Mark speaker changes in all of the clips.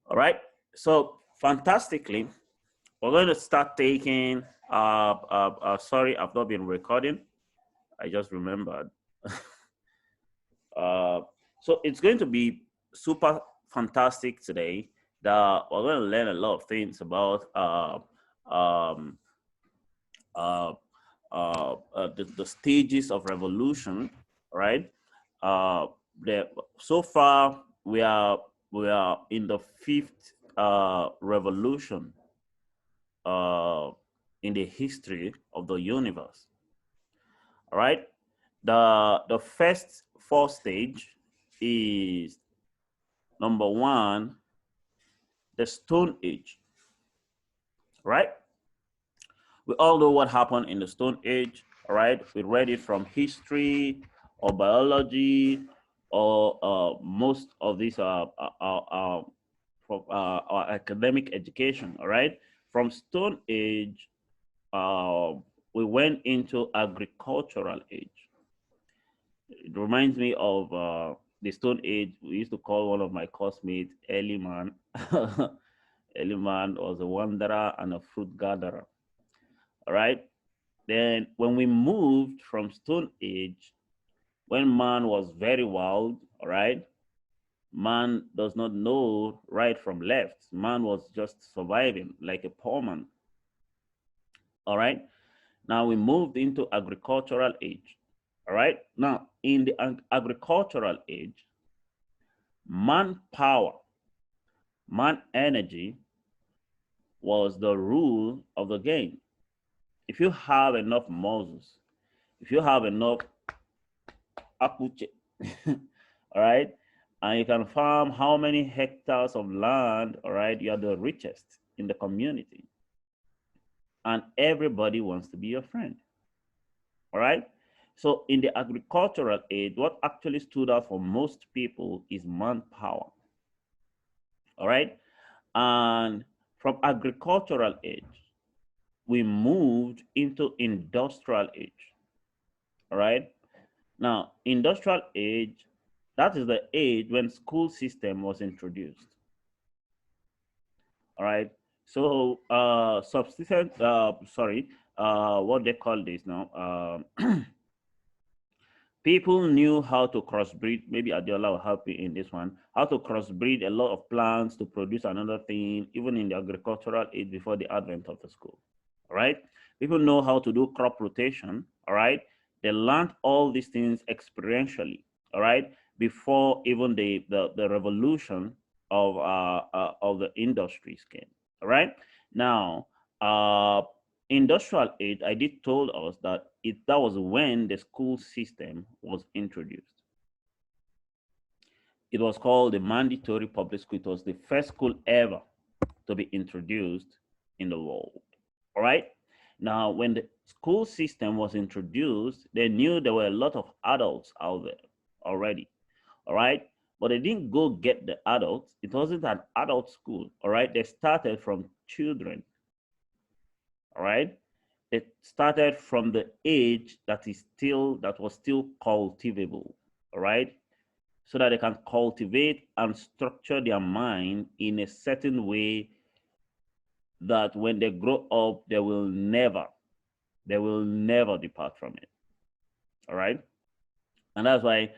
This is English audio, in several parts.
Speaker 1: All right. So fantastically, we're going to start taking. Sorry, I've not been recording. I just remembered. uh, so it's going to be super fantastic today. That we're going to learn a lot of things about um, uh, the stages of revolution, right? Uh, so far we are in the fifth revolution uh, in the history of the universe. All right. The first four stage is number one, the Stone Age. Right. We all know what happened in the Stone Age. All right. We read it from history or biology or most of these from our academic education. All right. From Stone Age, uh, we went into agricultural age. It reminds me of the Stone Age. We used to call one of my classmates early man. Early man was a wanderer and a fruit gatherer. All right. Then when we moved from Stone Age, when man was very wild, all right, man does not know right from left. Man was just surviving like a poor man. All right. Now we moved into agricultural age. All right. Now in the agricultural age, manpower, man energy was the rule of the game. If you have enough muscles, if you have enough apuche, all right, and you can farm how many hectares of land, all right, you are the richest in the community. And everybody wants to be your friend, all right? So in the agricultural age, what actually stood out for most people is manpower, all right? And from agricultural age, we moved into industrial age, all right? Now, industrial age, that is the age when school system was introduced, all right? So, what they call this now, people knew how to crossbreed. Maybe Adiola will help you in this one. How to crossbreed a lot of plants to produce another thing, even in the agricultural age before the advent of the school. All right. People know how to do crop rotation. All right. They learned all these things experientially. All right. Before even the revolution of the industries came. All right. Now, industrial age, I did told us that that was when the school system was introduced. It was called the mandatory public school. It was the first school ever to be introduced in the world. All right. Now, when the school system was introduced, they knew there were a lot of adults out there already. All right. But they didn't go get the adults. It wasn't an adult school. All right. They started from children. All right. It started from the age that was still cultivable. All right. So that they can cultivate and structure their mind in a certain way that when they grow up, they will never depart from it. All right. And that's why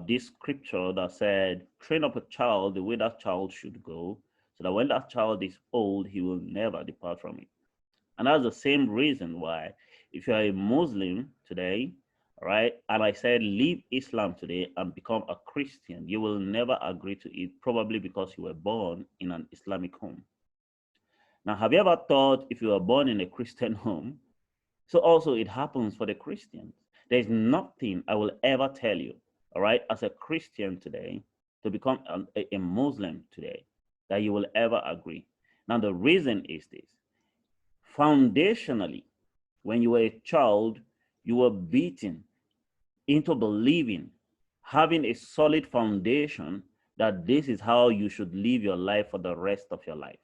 Speaker 1: this scripture that said, train up a child the way that child should go, so that when that child is old, he will never depart from it. And that's the same reason why, if you are a Muslim today, all right, and I said leave Islam today and become a Christian, you will never agree to it, probably because you were born in an Islamic home. Now, have you ever thought if you were born in a Christian home? So also it happens for the Christians. There's nothing I will ever tell you, all right, as a Christian today, to become a Muslim today, that you will ever agree. Now, the reason is this. Foundationally, when you were a child, you were beaten into believing, having a solid foundation that this is how you should live your life for the rest of your life.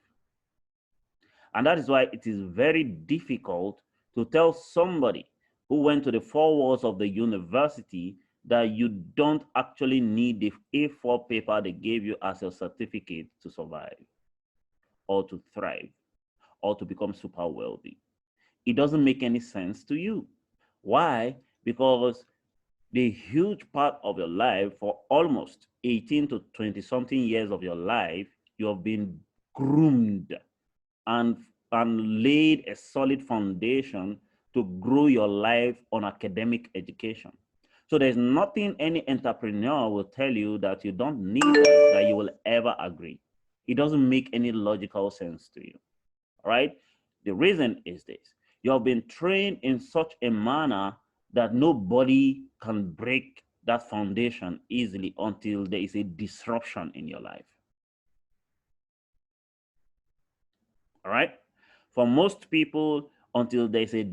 Speaker 1: And that is why it is very difficult to tell somebody who went to the four walls of the university that you don't actually need the A4 paper they gave you as a certificate to survive or to thrive or to become super wealthy. It doesn't make any sense to you. Why? Because the huge part of your life, for almost 18 to 20 something years of your life, you have been groomed and, and laid a solid foundation to grow your life on academic education. So there's nothing any entrepreneur will tell you that you don't need that you will ever agree. It doesn't make any logical sense to you. All right? The reason is this. You have been trained in such a manner that nobody can break that foundation easily until there is a disruption in your life. All right? For most people, until there's a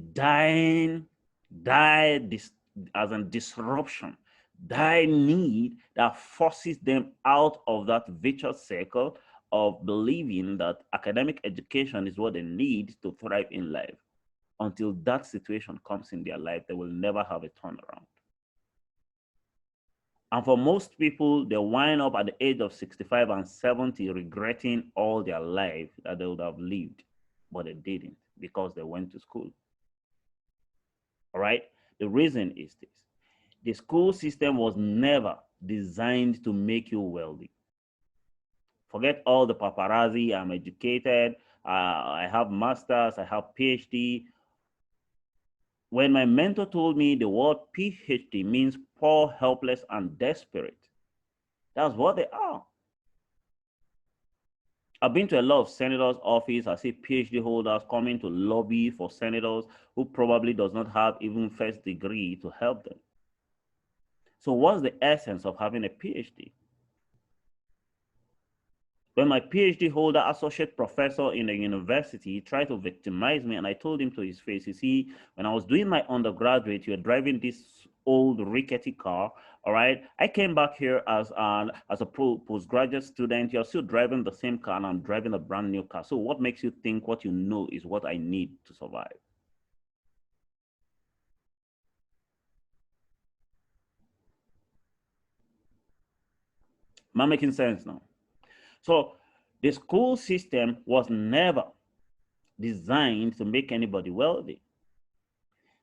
Speaker 1: as a disruption, die need that forces them out of that vicious circle of believing that academic education is what they need to thrive in life. Until that situation comes in their life, they will never have a turnaround. And for most people, they wind up at the age of 65 and 70 regretting all their life that they would have lived, but they didn't because they went to school. All right? The reason is this. The school system was never designed to make you wealthy. Forget all the paparazzi, I'm educated, I have masters, I have PhD. When my mentor told me the word PhD means poor, helpless, and desperate, that's what they are. I've been to a lot of senators' office. I see PhD holders coming to lobby for senators who probably does not have even first degree to help them. So what's the essence of having a PhD? When my PhD holder, associate professor in the university, tried to victimize me, and I told him to his face, you see, when I was doing my undergraduate, you were driving this old rickety car, all right? I came back here as a postgraduate student. You're still driving the same car, and I'm driving a brand new car. So what makes you think what you know is what I need to survive? Am I making sense now? So the school system was never designed to make anybody wealthy.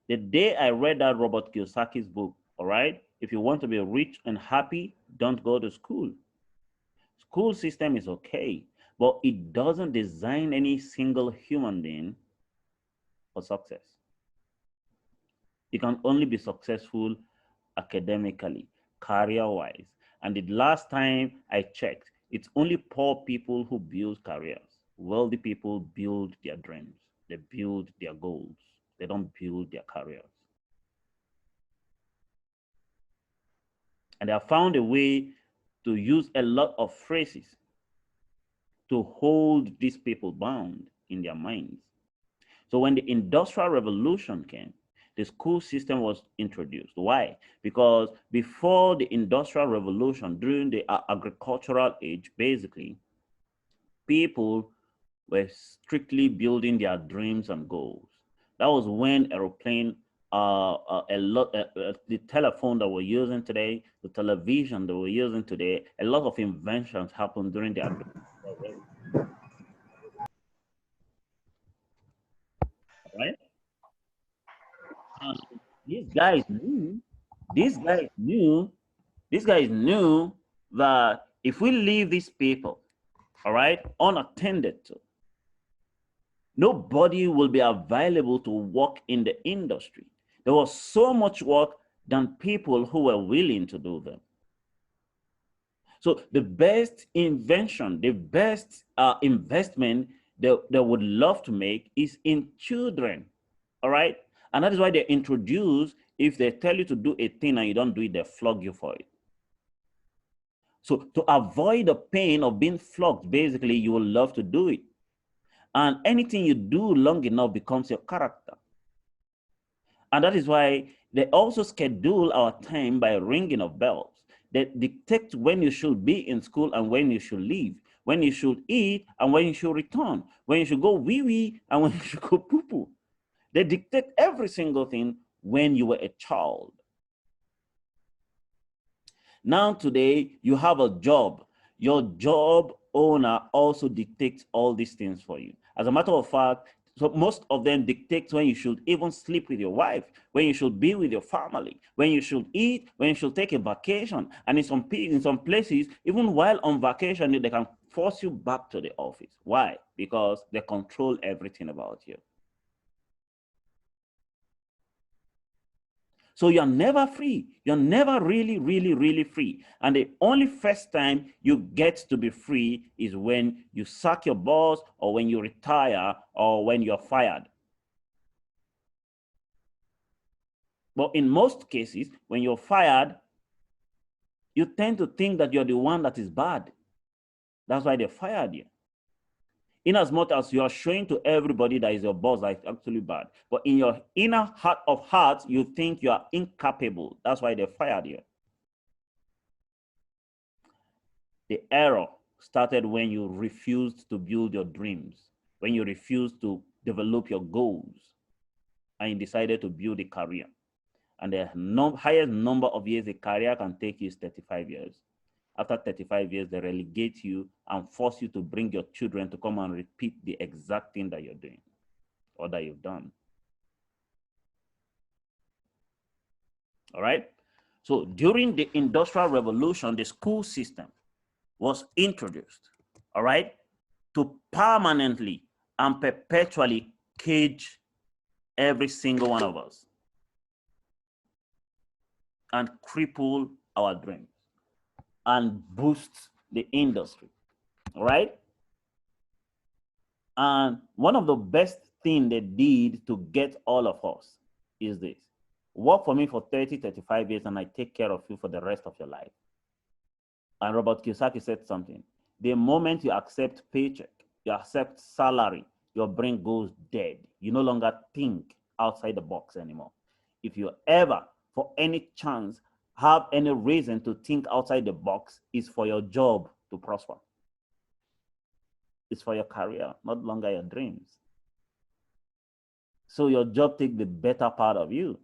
Speaker 1: The day I read that Robert Kiyosaki's book, all right, if you want to be rich and happy, don't go to school. School system is okay, but it doesn't design any single human being for success. You can only be successful academically, career-wise. And the last time I checked, it's only poor people who build careers. Wealthy people build their dreams. They build their goals. They don't build their careers. And they have found a way to use a lot of phrases to hold these people bound in their minds. So when the Industrial Revolution came, the school system was introduced. Why? Because before the Industrial Revolution, during the agricultural age, basically, people were strictly building their dreams and goals. That was when aeroplane, the telephone that we're using today, the television that we're using today, a lot of inventions happened during the agricultural age. Right? And these guys knew, these guys knew, these guys knew that if we leave these people, all right, unattended to, nobody will be available to work in the industry. There was so much work than people who were willing to do them. So the best invention, the best investment they would love to make is in children, all right? And that is why they introduce, if they tell you to do a thing and you don't do it, they flog you for it. So to avoid the pain of being flogged, basically, you will love to do it. And anything you do long enough becomes your character. And that is why they also schedule our time by ringing of bells. They dictate when you should be in school and when you should leave, when you should eat and when you should return, when you should go wee-wee and when you should go poo-poo. They dictate every single thing when you were a child. Now today, you have a job. Your job owner also dictates all these things for you. As a matter of fact, so most of them dictate when you should even sleep with your wife, when you should be with your family, when you should eat, when you should take a vacation. And in some places, even while on vacation, they can force you back to the office. Why? Because they control everything about you. So you're never free. You're never really, really, really free. And the only first time you get to be free is when you sack your boss, or when you retire, or when you're fired. But in most cases, when you're fired, you tend to think that you're the one that is bad. That's why they fired you. In as much as you are showing to everybody that is your boss that is actually bad. But in your inner heart of hearts, you think you are incapable. That's why they fired you. The error started when you refused to build your dreams, when you refused to develop your goals, and you decided to build a career. And the highest number of years a career can take you is 35 years. After 35 years, they relegate you and force you to bring your children to come and repeat the exact thing that you're doing or that you've done. All right? So during the Industrial Revolution, the school system was introduced, all right, to permanently and perpetually cage every single one of us and cripple our dreams and boost the industry, all right? And one of the best things they did to get all of us is this: work for me for 30, 35 years and I take care of you for the rest of your life. And Robert Kiyosaki said something: the moment you accept paycheck, you accept salary, your brain goes dead. You no longer think outside the box anymore. If you ever, for any chance, have any reason to think outside the box, it's for your job to prosper. It's for your career, not longer your dreams. So your job takes the better part of you.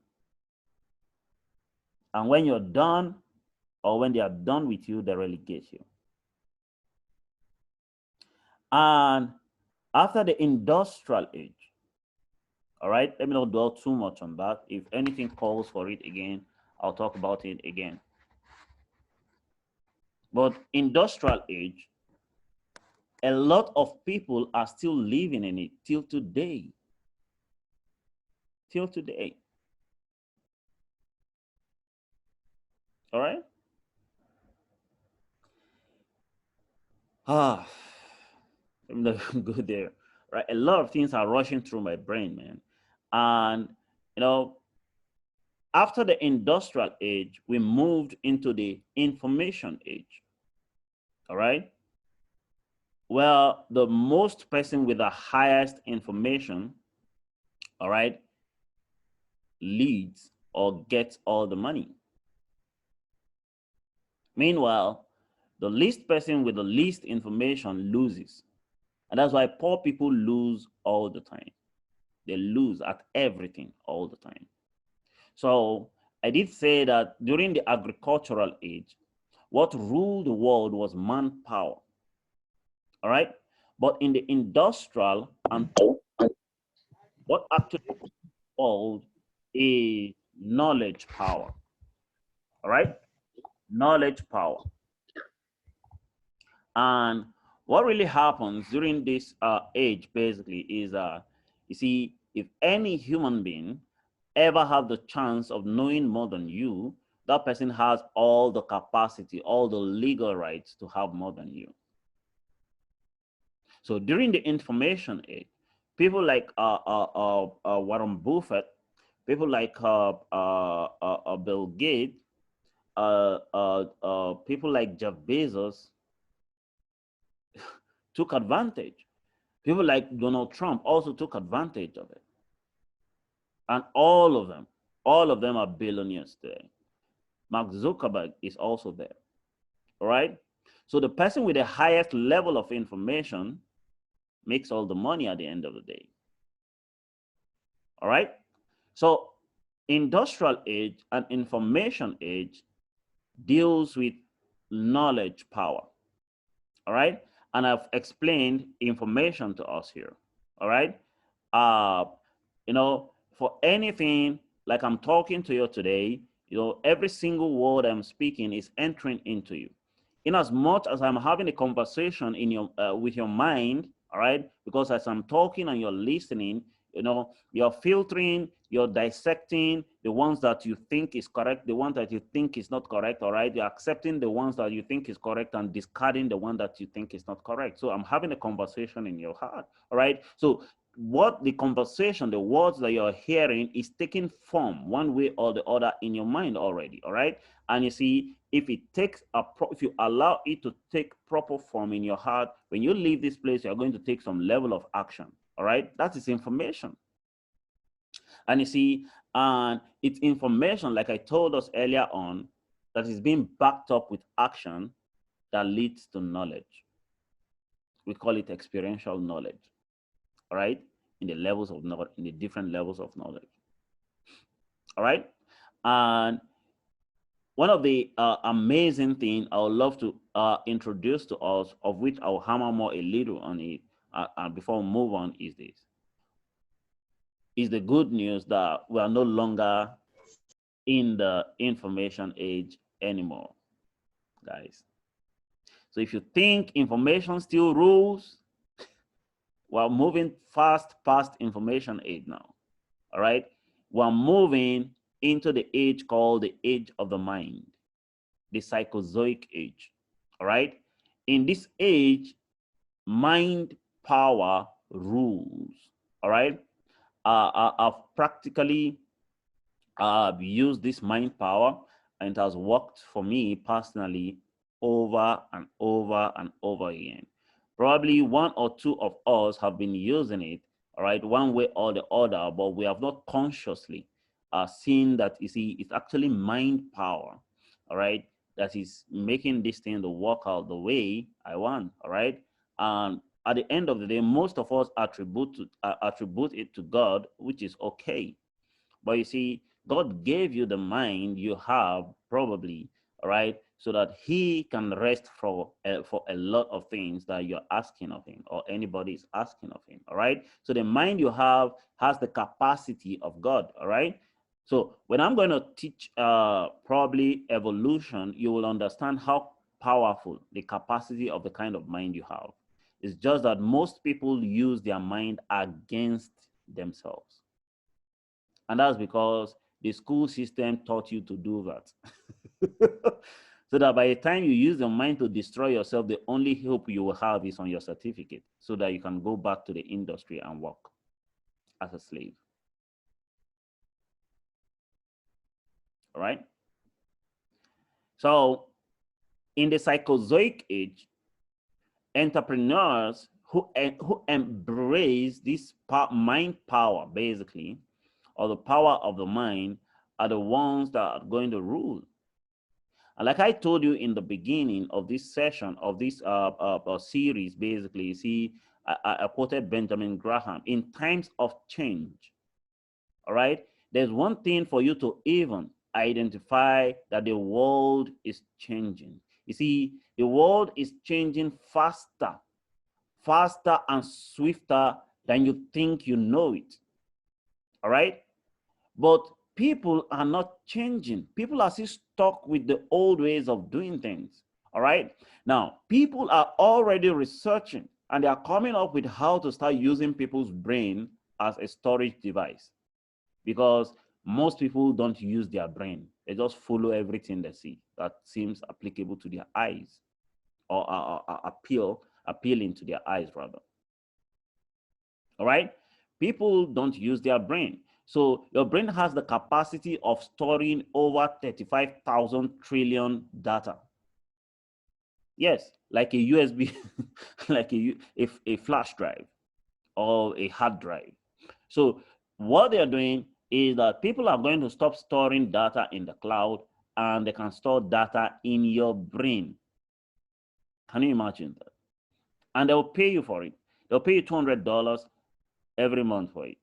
Speaker 1: And when you're done, or when they are done with you, they relegate you. And after the industrial age, all right, let me not dwell too much on that. If anything calls for it again, I'll talk about it again. But industrial age, a lot of people are still living in it till today. Till today. All right? Let me not go there. Right? A lot of things are rushing through my brain, man. And, you know, after the industrial age, we moved into the information age. All right? Well, the most person with the highest information, all right, leads or gets all the money. Meanwhile, the least person with the least information loses. And that's why poor people lose all the time. They lose at everything all the time. So I did say that during the agricultural age, what ruled the world was manpower. All right? But in the industrial, and what actually called is knowledge power. All right? Knowledge power. And what really happens during this age basically is, you see, if any human being ever have the chance of knowing more than you, that person has all the capacity, all the legal rights to have more than you. So during the information age, people like Warren Buffett, people like Bill Gates, people like Jeff Bezos took advantage. People like Donald Trump also took advantage of it. And all of them are billionaires today. Mark Zuckerberg is also there. All right? So the person with the highest level of information makes all the money at the end of the day. All right? So industrial age and information age deals with knowledge power. All right. And I've explained information to us here. All right. Uh, for anything, like I'm talking to you today, every single word I'm speaking is entering into you. In as much as I'm having a conversation in your with your mind, all right, because as I'm talking and you're listening, you're filtering, you're dissecting the ones that you think is correct, the ones that you think is not correct, all right? You're accepting the ones that you think is correct and discarding the one that you think is not correct. So I'm having a conversation in your heart, all right? So what the conversation, the words that you're hearing is taking form one way or the other in your mind already, all right? And you see, if you allow it to take proper form in your heart, when you leave this place, you're going to take some level of action, all right? That is information. And you see, and it's information, like I told us earlier on, that is being backed up with action that leads to knowledge. We call it experiential knowledge, all right? In the levels of knowledge, in the different levels of knowledge, all right? And one of the amazing things I would love to introduce to us, of which I'll hammer more a little on it before we move on, is this. Is the good news that we are no longer in the information age anymore, guys. So if you think information still rules, we're moving fast past information age now, all right? We're moving into the age called the age of the mind, the Psychozoic age, all right? In this age, mind power rules, all right? I've practically used this mind power, and it has worked for me personally over and over and over again. Probably one or two of us have been using it, all right, one way or the other, but we have not consciously seen that, you see, it's actually mind power, all right, that is making this thing to work out the way I want, all right? And at the end of the day, most of us attribute it to God, which is okay. But you see, God gave you the mind you have, probably, all right, so that He can rest for a lot of things that you're asking of Him, or anybody is asking of Him, all right? So the mind you have has the capacity of God, all right? So when I'm going to teach probably evolution, you will understand how powerful the capacity of the kind of mind you have. It's just that most people use their mind against themselves. And that's because the school system taught you to do that. So that by the time you use your mind to destroy yourself, the only hope you will have is on your certificate, so that you can go back to the industry and work as a slave. All right? So in the Psychozoic age, entrepreneurs who embrace this mind power, basically, or the power of the mind, are the ones that are going to rule. And like I told you in the beginning of this session, of this series, basically, you see, I quoted Benjamin Graham. In times of change, all right, there's one thing for you to even identify, that the world is changing. You see, the world is changing faster and swifter than you think you know it, all right? But people are not changing. People are still stuck with the old ways of doing things, all right? Now, people are already researching, and they are coming up with how to start using people's brain as a storage device, because most people don't use their brain. They just follow everything they see that seems applicable to their eyes, or appealing to their eyes, rather. All right? People don't use their brain. So your brain has the capacity of storing over 35,000 trillion data. Yes, like a USB, like a flash drive or a hard drive. So what they're doing is that people are going to stop storing data in the cloud, and they can store data in your brain. Can you imagine that? And they'll pay you for it. They'll pay you $200 every month for it.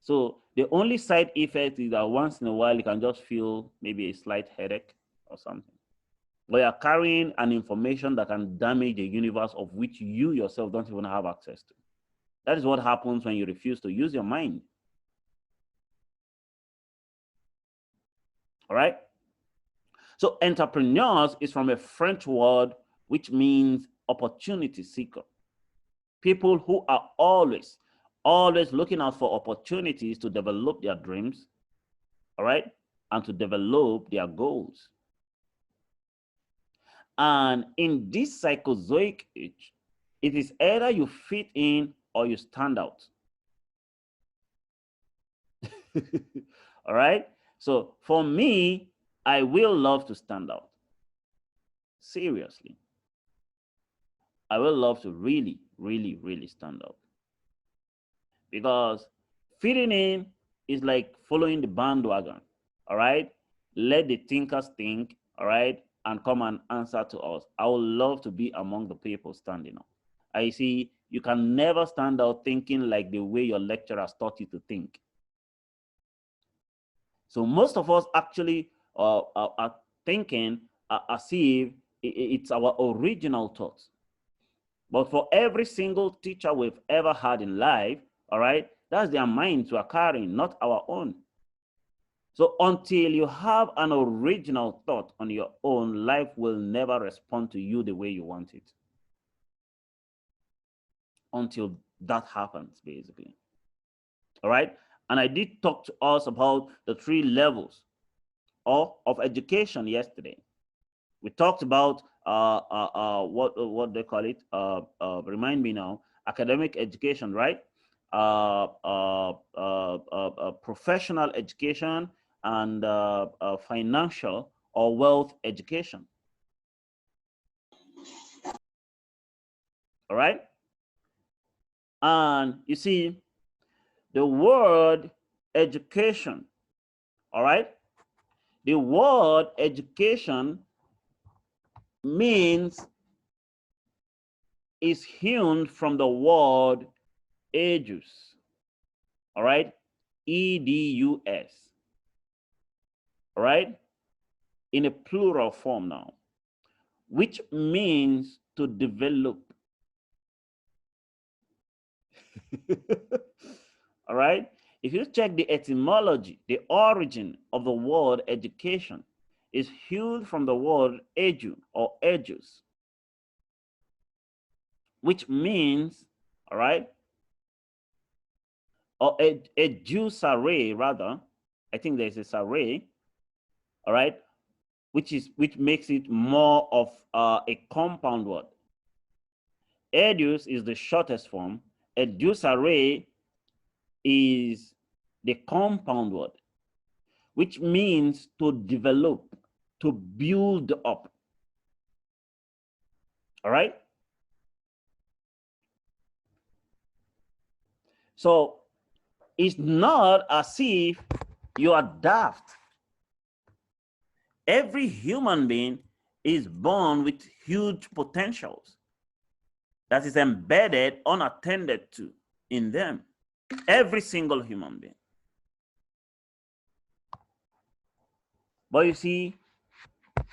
Speaker 1: So the only side effect is that once in a while you can just feel maybe a slight headache or something. or you're carrying an information that can damage the universe of which you yourself don't even have access to. That is what happens when you refuse to use your mind. All right? So entrepreneurs is from a French word which means opportunity seeker. People who are always looking out for opportunities to develop their dreams, all right, and to develop their goals. And in this psychozoic age, it is either you fit in or you stand out. All right? So for me, I will love to stand out. Seriously. I will love to really, really, really stand out. Because fitting in is like following the bandwagon. All right? Let the thinkers think, all right, and come and answer to us. I would love to be among the people standing up. I see you can never stand out thinking like the way your lecturers taught you to think. So most of us actually are thinking as if it's our original thoughts. But for every single teacher we've ever had in life, all right, that's their minds we're carrying, not our own. So until you have an original thought on your own, life will never respond to you the way you want it. Until that happens, basically. All right? And I did talk to us about the 3 levels of education yesterday. We talked about what they call it. Remind me now. Academic education, right? Professional education and financial or wealth education. All right. And you see, the word education. All right. The word education means is hewn from the word edus, all right, E-D-U-S, all right, in a plural form now, which means to develop. All right, if you check the etymology, the origin of the word education is hewn from the word edu or edus, which means, all right, or a Jews array rather. I think there's a array, all right, which makes it more of a compound word. Edus is the shortest form. Edus array is the compound word, which means to develop, to build up. All right. So it's not as if you are daft. Every human being is born with huge potentials that is embedded, unattended to in them. Every single human being. But you see,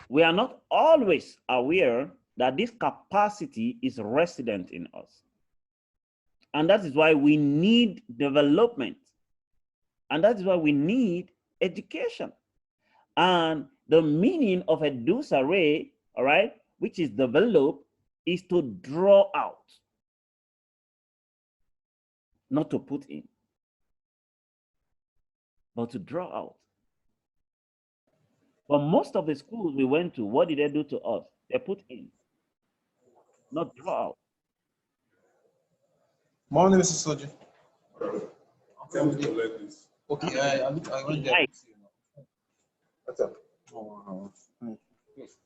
Speaker 1: we are not always aware that this capacity is resident in us. And that is why we need development. And that is why we need education. And the meaning of a deuce array, all right, which is develop, is to draw out, not to put in, but to draw out. But most of the schools we went to, what did they do to us? They put in, not draw out.
Speaker 2: Morning, Mrs. Soji. Okay, I went there. What's up? Oh, yes.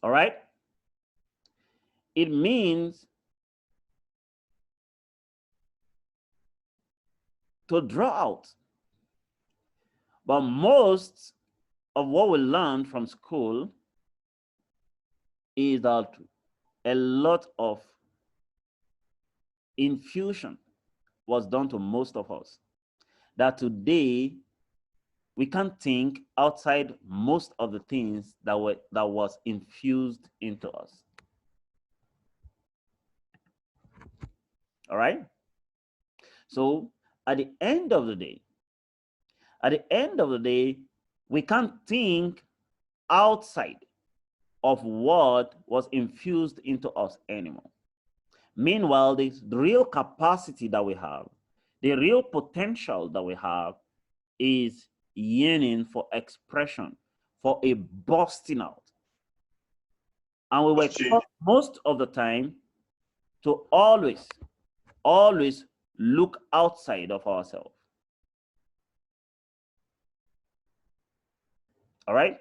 Speaker 1: All right. it means to draw out. But most of what we learn from school is that a lot of infusion was done to most of us. That today we can't think outside most of the things that was infused into us. All right. So at the end of the day, we can't think outside of what was infused into us anymore. Meanwhile, the real capacity that we have, the real potential that we have is yearning for expression, for a bursting out. And we were taught most of the time to always look outside of ourselves. All right?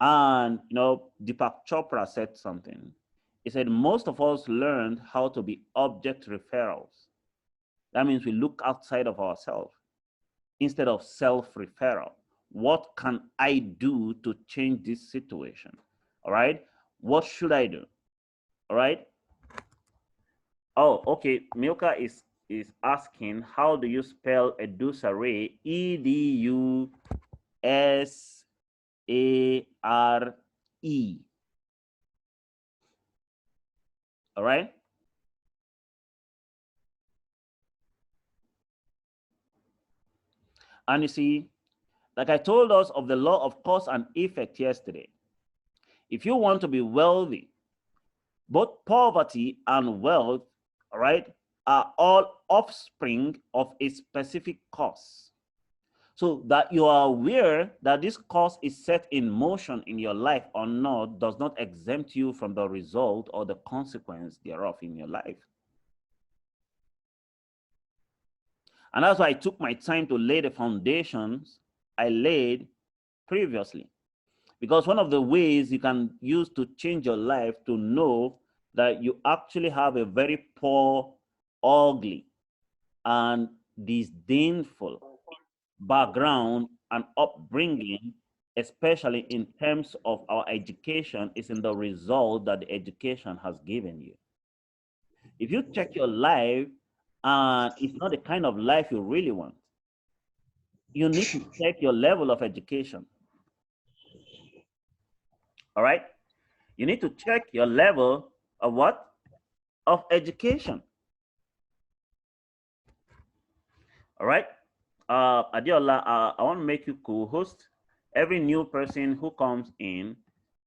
Speaker 1: And, Deepak Chopra said something. He said, most of us learned how to be object referrals. That means we look outside of ourselves instead of self-referral. What can I do to change this situation? All right? What should I do? All right? Oh, okay. Milka is asking, how do you spell Edusare? E-D-U-S-A-R-E. All right? And you see, like I told us of the law of cause and effect yesterday, if you want to be wealthy, both poverty and wealth, all right, are all offspring of a specific cause. So that you are aware that this cause is set in motion in your life or not does not exempt you from the result or the consequence thereof in your life. And that's why I took my time to lay the foundations I laid previously. Because one of the ways you can use to change your life to know that you actually have a very poor, ugly, and disdainful background and upbringing, especially in terms of our education, is in the result that the education has given you. If you check your life and it's not the kind of life you really want, you need to check your level of education. All right? You need to check your level of what? Of education. All right? Adiola, I want to make you co-host. Every new person who comes in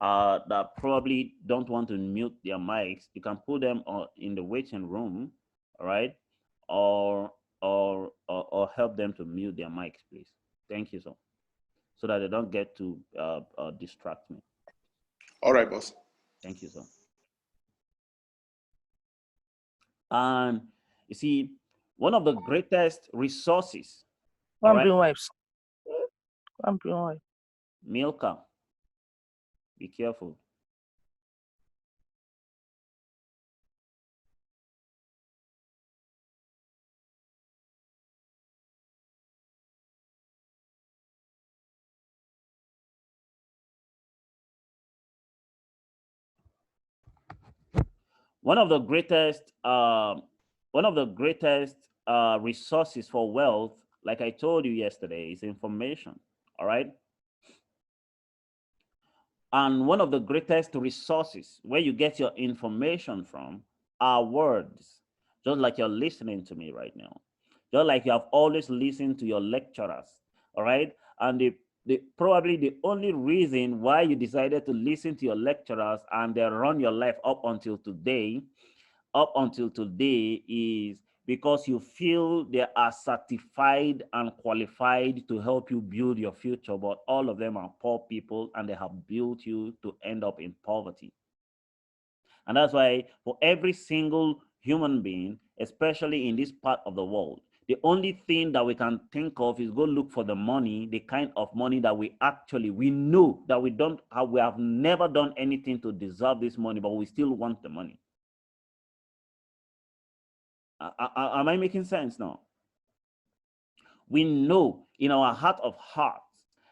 Speaker 1: that probably don't want to mute their mics, you can put them in the waiting room, all right? Or help them to mute their mics, please. Thank you, so that they don't get to distract me.
Speaker 2: All right, boss.
Speaker 1: Thank you, sir. And you see, one of the greatest resources, all right?
Speaker 3: Wipes. Wipe.
Speaker 1: Milka, be careful. One of the greatest resources for wealth, like I told you yesterday, is information. All right. And one of the greatest resources where you get your information from are words, just like you're listening to me right now, just like you have always listened to your lecturers. All right. And probably the only reason why you decided to listen to your lecturers and they run your life up until today is because you feel they are certified and qualified to help you build your future, but all of them are poor people and they have built you to end up in poverty. And that's why for every single human being, especially in this part of the world, The only thing that we can think of is go look for the money, the kind of money that we know that we have never done anything to deserve this money, but we still want the money. Am I making sense now? We know in our heart of hearts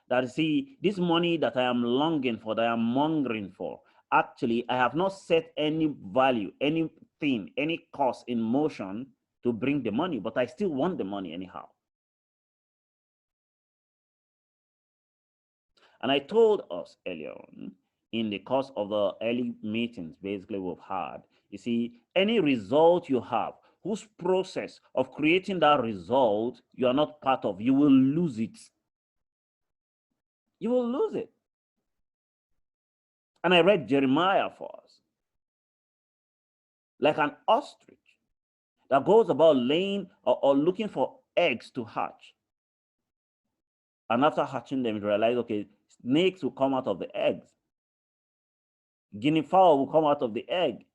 Speaker 1: that, see, this money that I am longing for, that I am mongering for, actually, I have not set any value, anything, any cost in motion to bring the money, but I still want the money anyhow. And I told us earlier on in the course of the early meetings, basically we've had, you see, any result you have, whose process of creating that result you are not part of, you will lose it. You will lose it. And I read Jeremiah for us. Like an ostrich that goes about laying or looking for eggs to hatch. And after hatching them, you realize, okay, snakes will come out of the eggs. Guinea fowl will come out of the egg.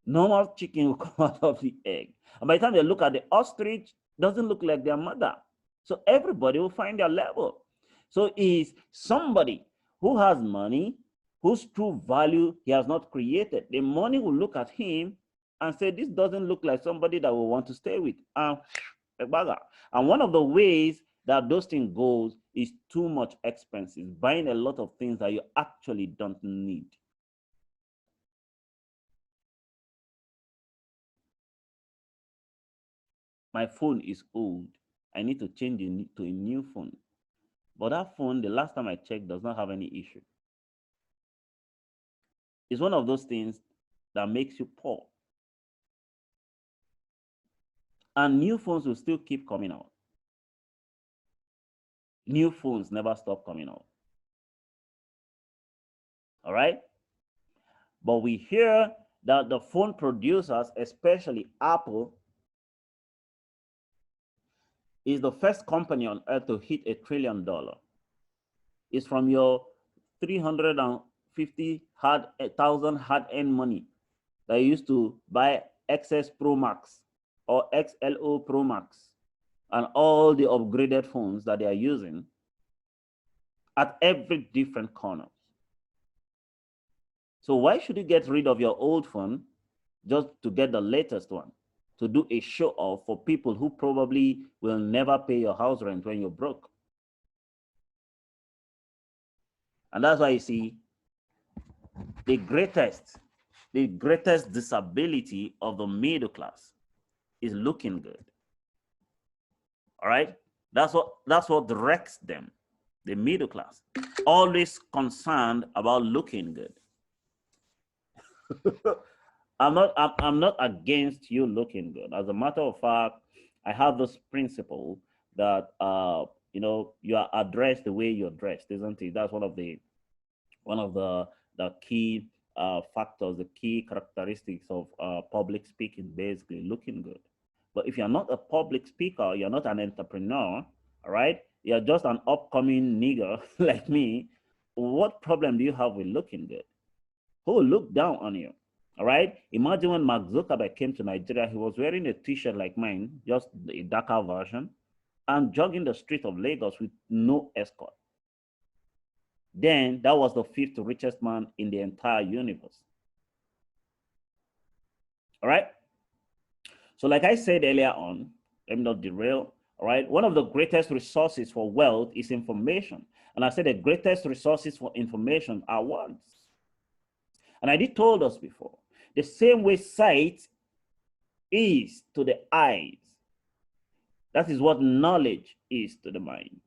Speaker 1: Normal chicken will come out of the egg. And by the time they look at the ostrich, doesn't look like their mother. So everybody will find their level. So is somebody who has money, whose true value he has not created. The money will look at him and say, this doesn't look like somebody that we want to stay with. And one of the ways that those things goes is too much expenses, buying a lot of things that you actually don't need. My phone is old. I need to change it to a new phone. But that phone, the last time I checked, does not have any issue. It's one of those things that makes you poor. And new phones will still keep coming out. New phones never stop coming out. All right? But we hear that the phone producers, especially Apple, is the first company on earth to hit $1 trillion. It's from your 350,000 hard-earned money that you used to buy XS Pro Max or XLO Pro Max and all the upgraded phones that they are using at every different corner. So why should you get rid of your old phone just to get the latest one? To do a show off for people who probably will never pay your house rent when you're broke. And that's why you see the greatest disability of the middle class is looking good. All right? That's what directs them. The middle class, always concerned about looking good. I'm not against you looking good. As a matter of fact, I have this principle that you are addressed the way you're dressed, isn't it? That's one of the key factors, the key characteristics of public speaking, basically looking good. But if you're not a public speaker, you're not an entrepreneur, all right? You're just an upcoming nigger like me. What problem do you have with looking good? Who will look down on you? All right. Imagine when Mark Zuckerberg came to Nigeria, he was wearing a t-shirt like mine, just a darker version, and jogging the street of Lagos with no escort. Then that was the 5th richest man in the entire universe. All right. So like I said earlier on, let me not derail. All right. One of the greatest resources for wealth is information. And I said the greatest resources for information are words. And I did told us before, the same way sight is to the eyes, that is what knowledge is to the mind.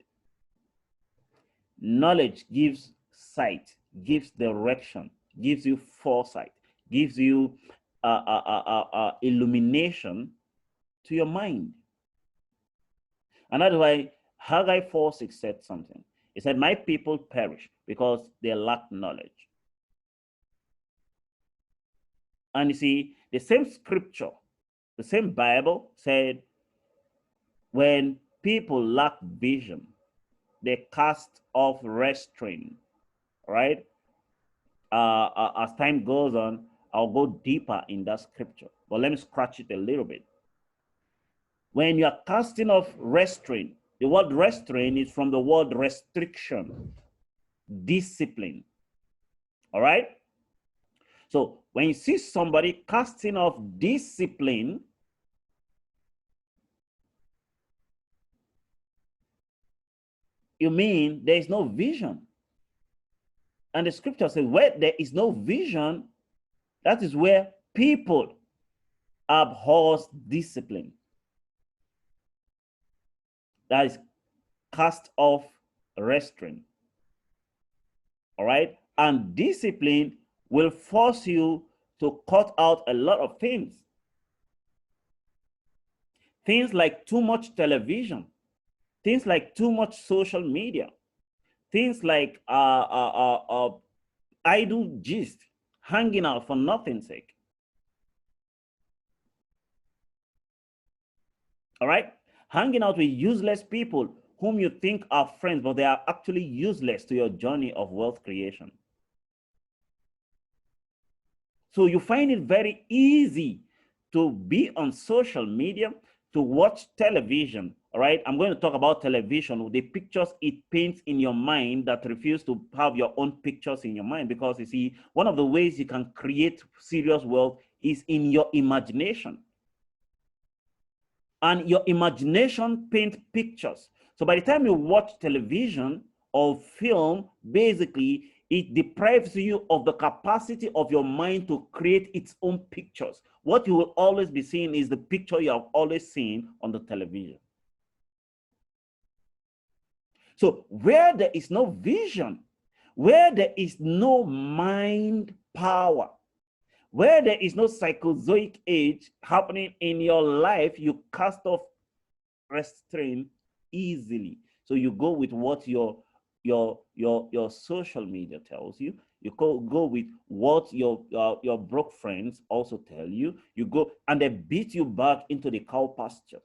Speaker 1: Knowledge gives sight, gives direction, gives you foresight, gives you illumination to your mind. And that's why Haggai 4:6 said something. He said, my people perish because they lack knowledge. And you see, the same scripture, the same Bible said, when people lack vision, they cast off restraint, right? As time goes on, I'll go deeper in that scripture, but let me scratch it a little bit. When you are casting off restraint, the word restraint is from the word restriction, discipline. All right? So when you see somebody casting off discipline, you mean there is no vision. And the scripture says, where there is no vision, that is where people abhors discipline. That is cast off restraint. All right? And discipline will force you to cut out a lot of things. Things like too much television, things like too much social media, things like idle gist, hanging out for nothing's sake. All right? Hanging out with useless people whom you think are friends, but they are actually useless to your journey of wealth creation. So you find it very easy to be on social media, to watch television. All right, I'm going to talk about television, the pictures it paints in your mind that refuse to have your own pictures in your mind. Because you see, one of the ways you can create serious wealth is in your imagination. And your imagination paints pictures. So by the time you watch television or film, basically, it deprives you of the capacity of your mind to create its own pictures. What you will always be seeing is the picture you have always seen on the television. So where there is no vision, where there is no mind power, where there is no psychozoic age happening in your life, you cast off restraint easily. So you go with what your social media tells you. You go with what your broke friends also tell you. You go and they beat you back into the cow pasture.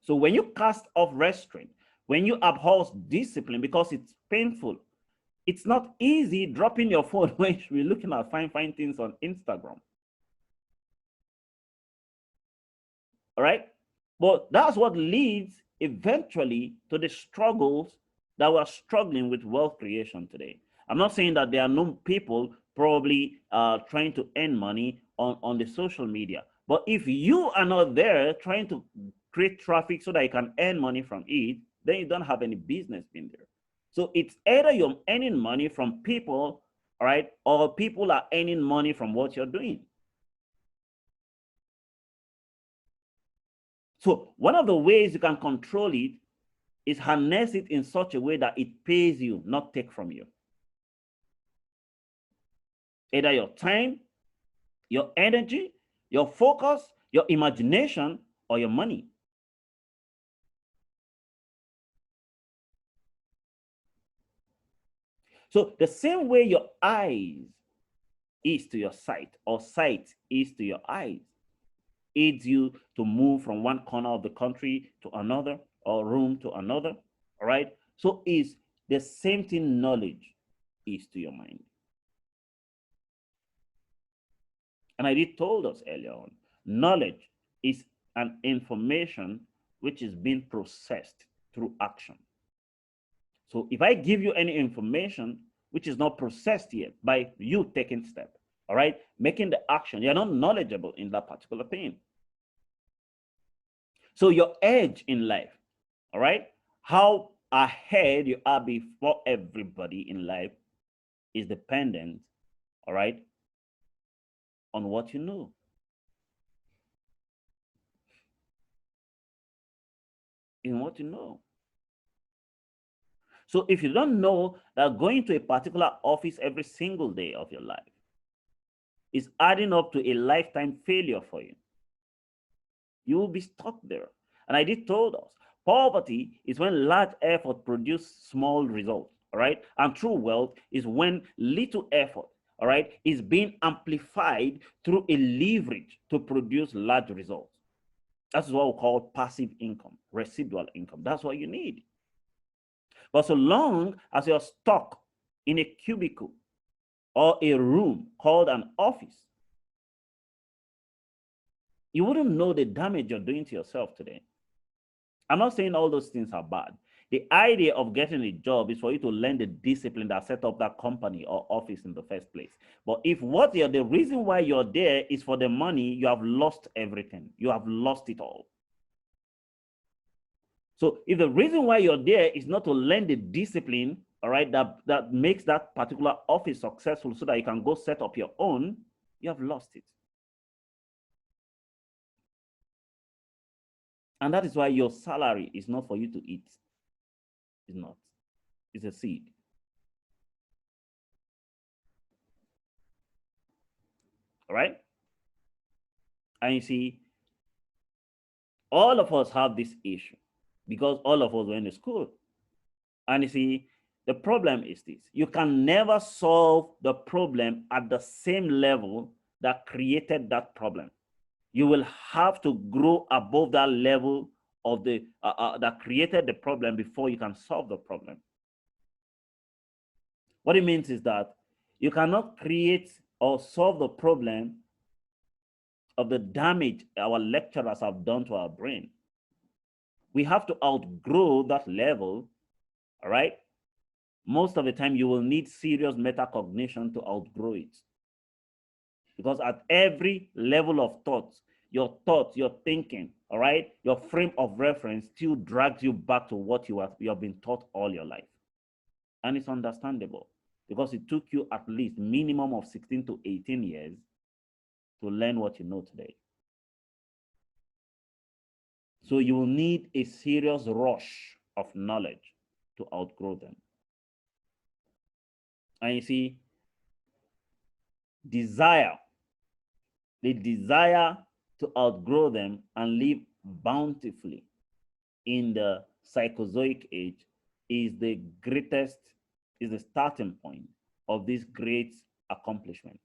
Speaker 1: So when you cast off restraint, when you abhor discipline because it's painful, it's not easy dropping your phone when you should be looking at fine things on Instagram. All right? But that's what leads eventually to the struggles that we're struggling with wealth creation today. I'm not saying that there are no people probably trying to earn money on the social media. But if you are not there trying to create traffic so that you can earn money from it, then you don't have any business being there. So it's either you're earning money from people, all right, or people are earning money from what you're doing. So one of the ways you can control it is harness it in such a way that it pays you, not take from you. Either your time, your energy, your focus, your imagination, or your money. So the same way your eyes is to your sight, or sight is to your eyes, aids you to move from one corner of the country to another, or room to another, all right? So is the same thing knowledge is to your mind. And I did told us earlier on, knowledge is an information which is being processed through action. So if I give you any information which is not processed yet by you taking step, all right, making the action, you're not knowledgeable in that particular thing. So your edge in life, all right, how ahead you are before everybody in life is dependent, all right, on what you know. In what you know. So if you don't know that going to a particular office every single day of your life is adding up to a lifetime failure for you, you will be stuck there. And I did told us, poverty is when large effort produces small results, all right? And true wealth is when little effort, all right, is being amplified through a leverage to produce large results. That's what we call passive income, residual income. That's what you need. But so long as you're stuck in a cubicle or a room called an office, You wouldn't know the damage you're doing to yourself today. I'm not saying all those things are bad. The idea of getting a job is for you to learn the discipline that set up that company or office in the first place. But if what you're the reason why you're there is for the money, you have lost everything. You have lost it all. So if the reason why you're there is not to learn the discipline, all right, that makes that particular office successful so that you can go set up your own, you have lost it. And that is why your salary is not for you to eat. It's not. It's a seed. All right? And you see, all of us have this issue because all of us went to school. And you see, the problem is this. You can never solve the problem at the same level that created that problem. You will have to grow above that level of the that created the problem before you can solve the problem. What it means is that you cannot create or solve the problem of the damage our lecturers have done to our brain. We have to outgrow that level, all right? Most of the time, you will need serious metacognition to outgrow it. Because at every level of thoughts, your thinking, all right, your frame of reference still drags you back to what you have been taught all your life. And it's understandable because it took you at least minimum of 16 to 18 years to learn what you know today. So you will need a serious rush of knowledge to outgrow them. And you see, the desire to outgrow them and live bountifully in the Psychozoic age is the starting point of this great accomplishment.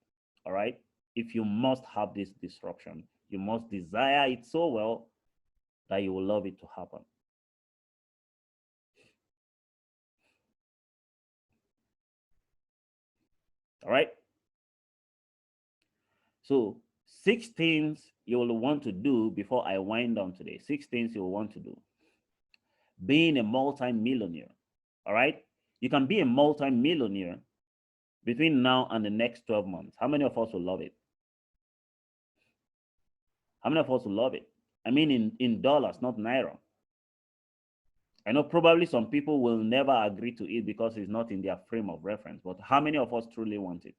Speaker 1: All right? If you must have this disruption, you must desire it so well that you will love it to happen. All right? So 6 things you will want to do before I wind down today. 6 things you will want to do. Being a multi-millionaire. All right? You can be a multi-millionaire between now and the next 12 months. How many of us will love it? How many of us will love it? I mean in dollars, not naira. I know probably some people will never agree to it because it's not in their frame of reference, but how many of us truly want it?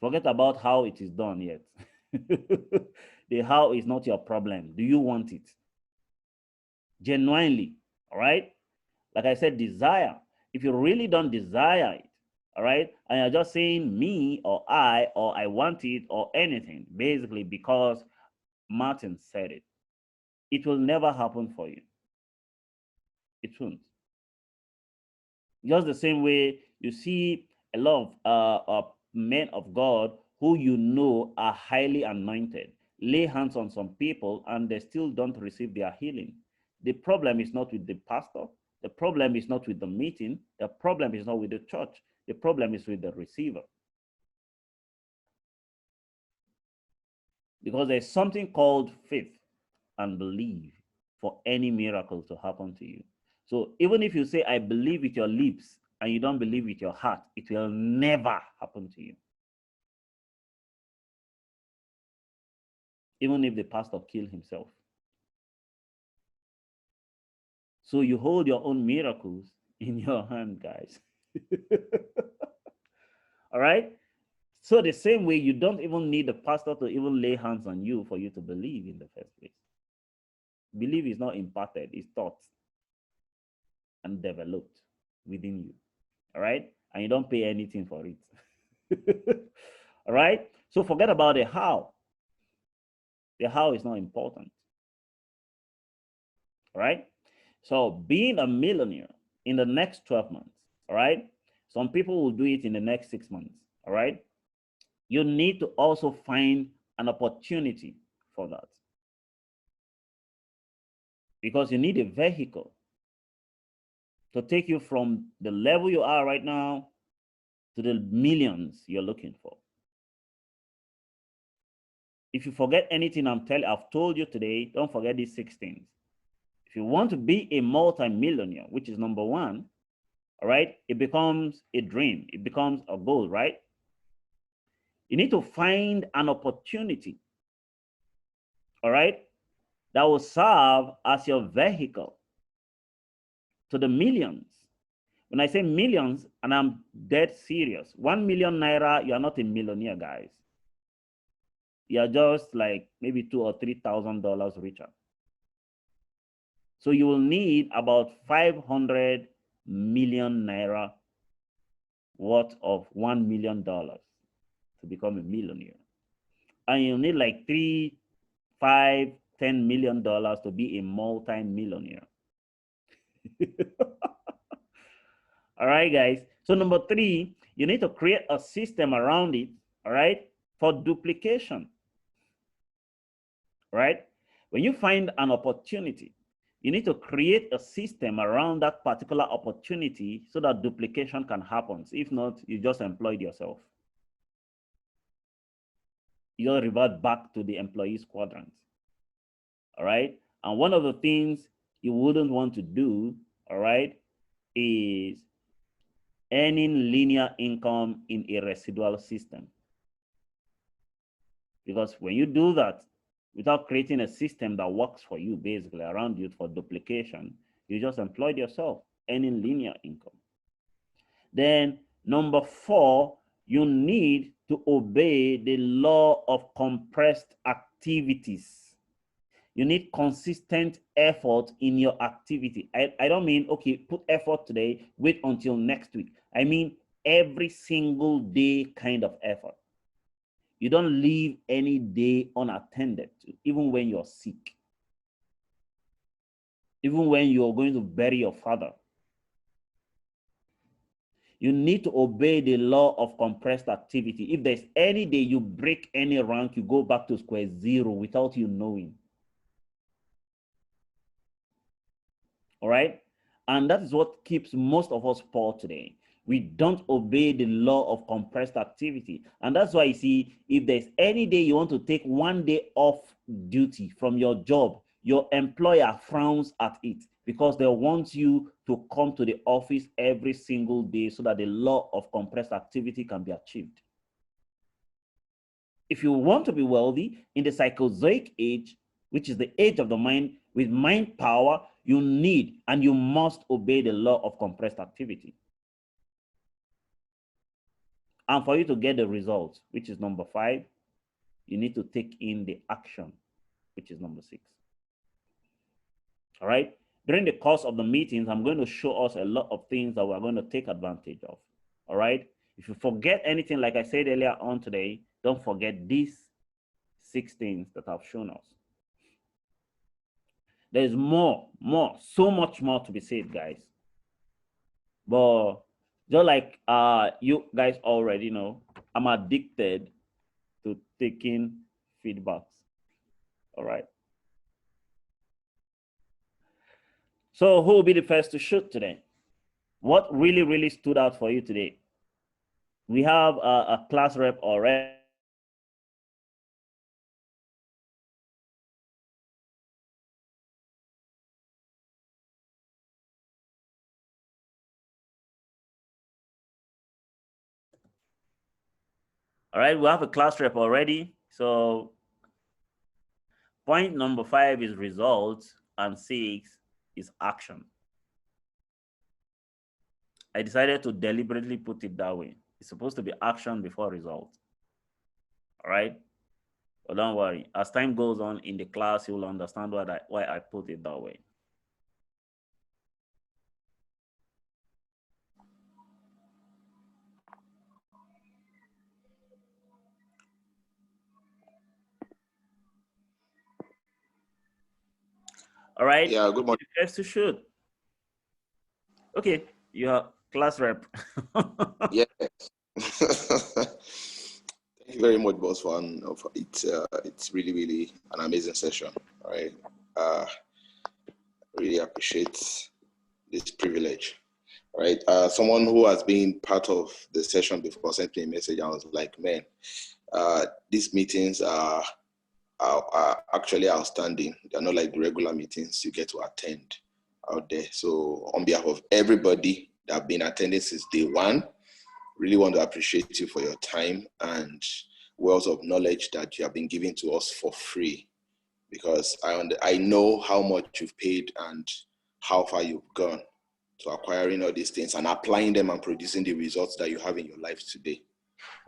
Speaker 1: Forget about how it is done yet. The how is not your problem. Do you want it? Genuinely, all right? Like I said, desire. If you really don't desire it, all right, and you're just saying me or I want it or anything, basically because Martin said it, it will never happen for you. It won't. Just the same way you see a lot of men of God who you know are highly anointed, lay hands on some people and they still don't receive their healing. The problem is not with the pastor. The problem is not with the meeting. The problem is not with the church. The problem is with the receiver. Because there's something called faith and belief for any miracle to happen to you. So even if you say, I believe with your lips and you don't believe with your heart, it will never happen to you. Even if the pastor killed himself. So you hold your own miracles in your hand, guys. All right? So the same way, you don't even need the pastor to even lay hands on you for you to believe in the first place. Belief is not imparted, it's taught and developed within you. All right? And you don't pay anything for it. All right? So forget about the how. The how is not important. All right? So being a millionaire in the next 12 months, all right? Some people will do it in the next 6 months, all right? You need to also find an opportunity for that. Because you need a vehicle to take you from the level you are right now to the millions you're looking for. If you forget anything I've told you today, don't forget these 6 things. If you want to be a multi-millionaire, which is number 1, all right, it becomes a dream. It becomes a goal, right? You need to find an opportunity, all right, that will serve as your vehicle to the millions. When I say millions, and I'm dead serious, 1 million naira, you are not a millionaire, guys. You are just like maybe $2,000 or $3,000 richer. So you will need about 500 million naira worth of $1 million to become a millionaire. And you need like $3, $5, $10 million to be a multi-millionaire. All right, guys. So number 3, you need to create a system around it, all right, for duplication, right? When you find an opportunity, you need to create a system around that particular opportunity so that duplication can happen. If not, you just employed yourself. You'll revert back to the employees quadrant. All right. And one of the things you wouldn't want to do, all right, is earning linear income in a residual system. Because when you do that, without creating a system that works for you, basically around you for duplication, you just employed yourself, earning linear income. Then number 4, you need to obey the law of compressed activities. You need consistent effort in your activity. I don't mean, okay, put effort today, wait until next week. I mean every single day kind of effort. You don't leave any day unattended to, even when you're sick. Even when you're going to bury your father. You need to obey the law of compressed activity. If there's any day you break any rank, you go back to square 0 without you knowing. All right? And that is what keeps most of us poor today. We don't obey the law of compressed activity. And that's why you see, if there's any day you want to take 1 day off duty from your job, your employer frowns at it because they want you to come to the office every single day so that the law of compressed activity can be achieved. If you want to be wealthy in the Psychozoic age, which is the age of the mind, with mind power, you need and you must obey the law of compressed activity. And for you to get the results, which is number 5, you need to take in the action, which is number 6. All right? During the course of the meetings, I'm going to show us a lot of things that we're going to take advantage of. All right? If you forget anything, like I said earlier on today, don't forget these 6 things that I've shown us. There's so much more to be said, guys. But just like you guys already know, I'm addicted to taking feedbacks. All right. So who will be the first to shoot today? What really stood out for you today? We have a class rep already. All right, we have a class rep already. So point number 5 is results and 6 is action. I decided to deliberately put it that way. It's supposed to be action before result. All right, but don't worry. As time goes on in the class, you'll understand why I put it that way. All right.
Speaker 2: Yeah, good morning.
Speaker 1: First to shoot. Okay, you're class rep.
Speaker 2: Yes. Thank you very much, boss. It's really an amazing session. All right. Really appreciate this privilege. All right. Someone who has been part of the session before sent me a message. I was like, man, these meetings are are actually outstanding. They're not like the regular meetings you get to attend out there. So on behalf of everybody that have been attending since day one, really want to appreciate you for your time and wealth of knowledge that you have been giving to us for free, because I know how much you've paid and how far you've gone to acquiring all these things and applying them and producing the results that you have in your life today,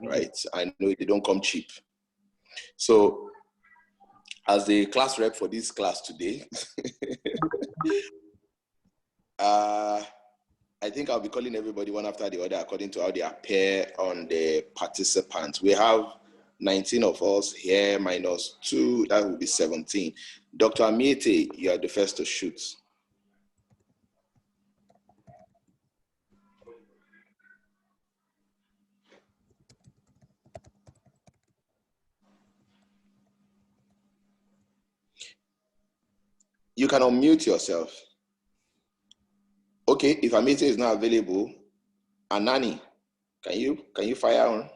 Speaker 2: right? I know they don't come cheap. So as the class rep for this class today, I think I'll be calling everybody one after the other according to how they appear on the participants. We have 19 of us here, minus 2, that will be 17. Dr. Amiete, you are the first to shoot. You can unmute yourself. Okay, if Amiete is not available, Anani, can you fire on?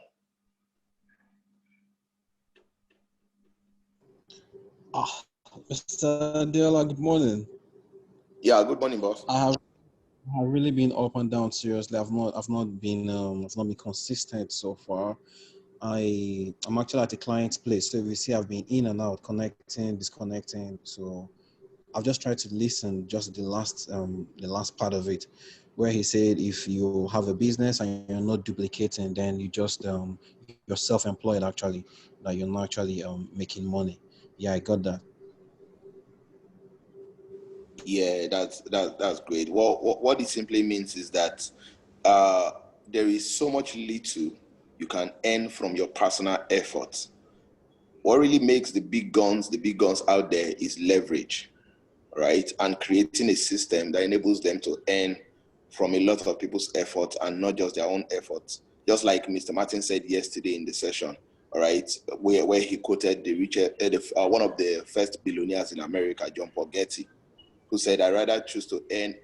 Speaker 4: Mr. Dela, good morning.
Speaker 2: Yeah, good morning, boss.
Speaker 4: I have really been up and down. Seriously, I've not been consistent so far. I'm actually at a client's place, so if you see, I've been in and out, connecting, disconnecting. So I've just tried to listen, just the last part of it, where he said if you have a business and you're not duplicating, then you just you're self-employed actually, that you're not actually making money. Yeah, I got that.
Speaker 2: Yeah, that's great. What it simply means is that there is so much little you can earn from your personal effort. What really makes the big guns out there is leverage, right? And creating a system that enables them to earn from a lot of people's effort and not just their own efforts. Just like Mr. Martin said yesterday in the session, all right, where he quoted one of the first billionaires in America, John Paul Getty, who said, "I'd rather choose to earn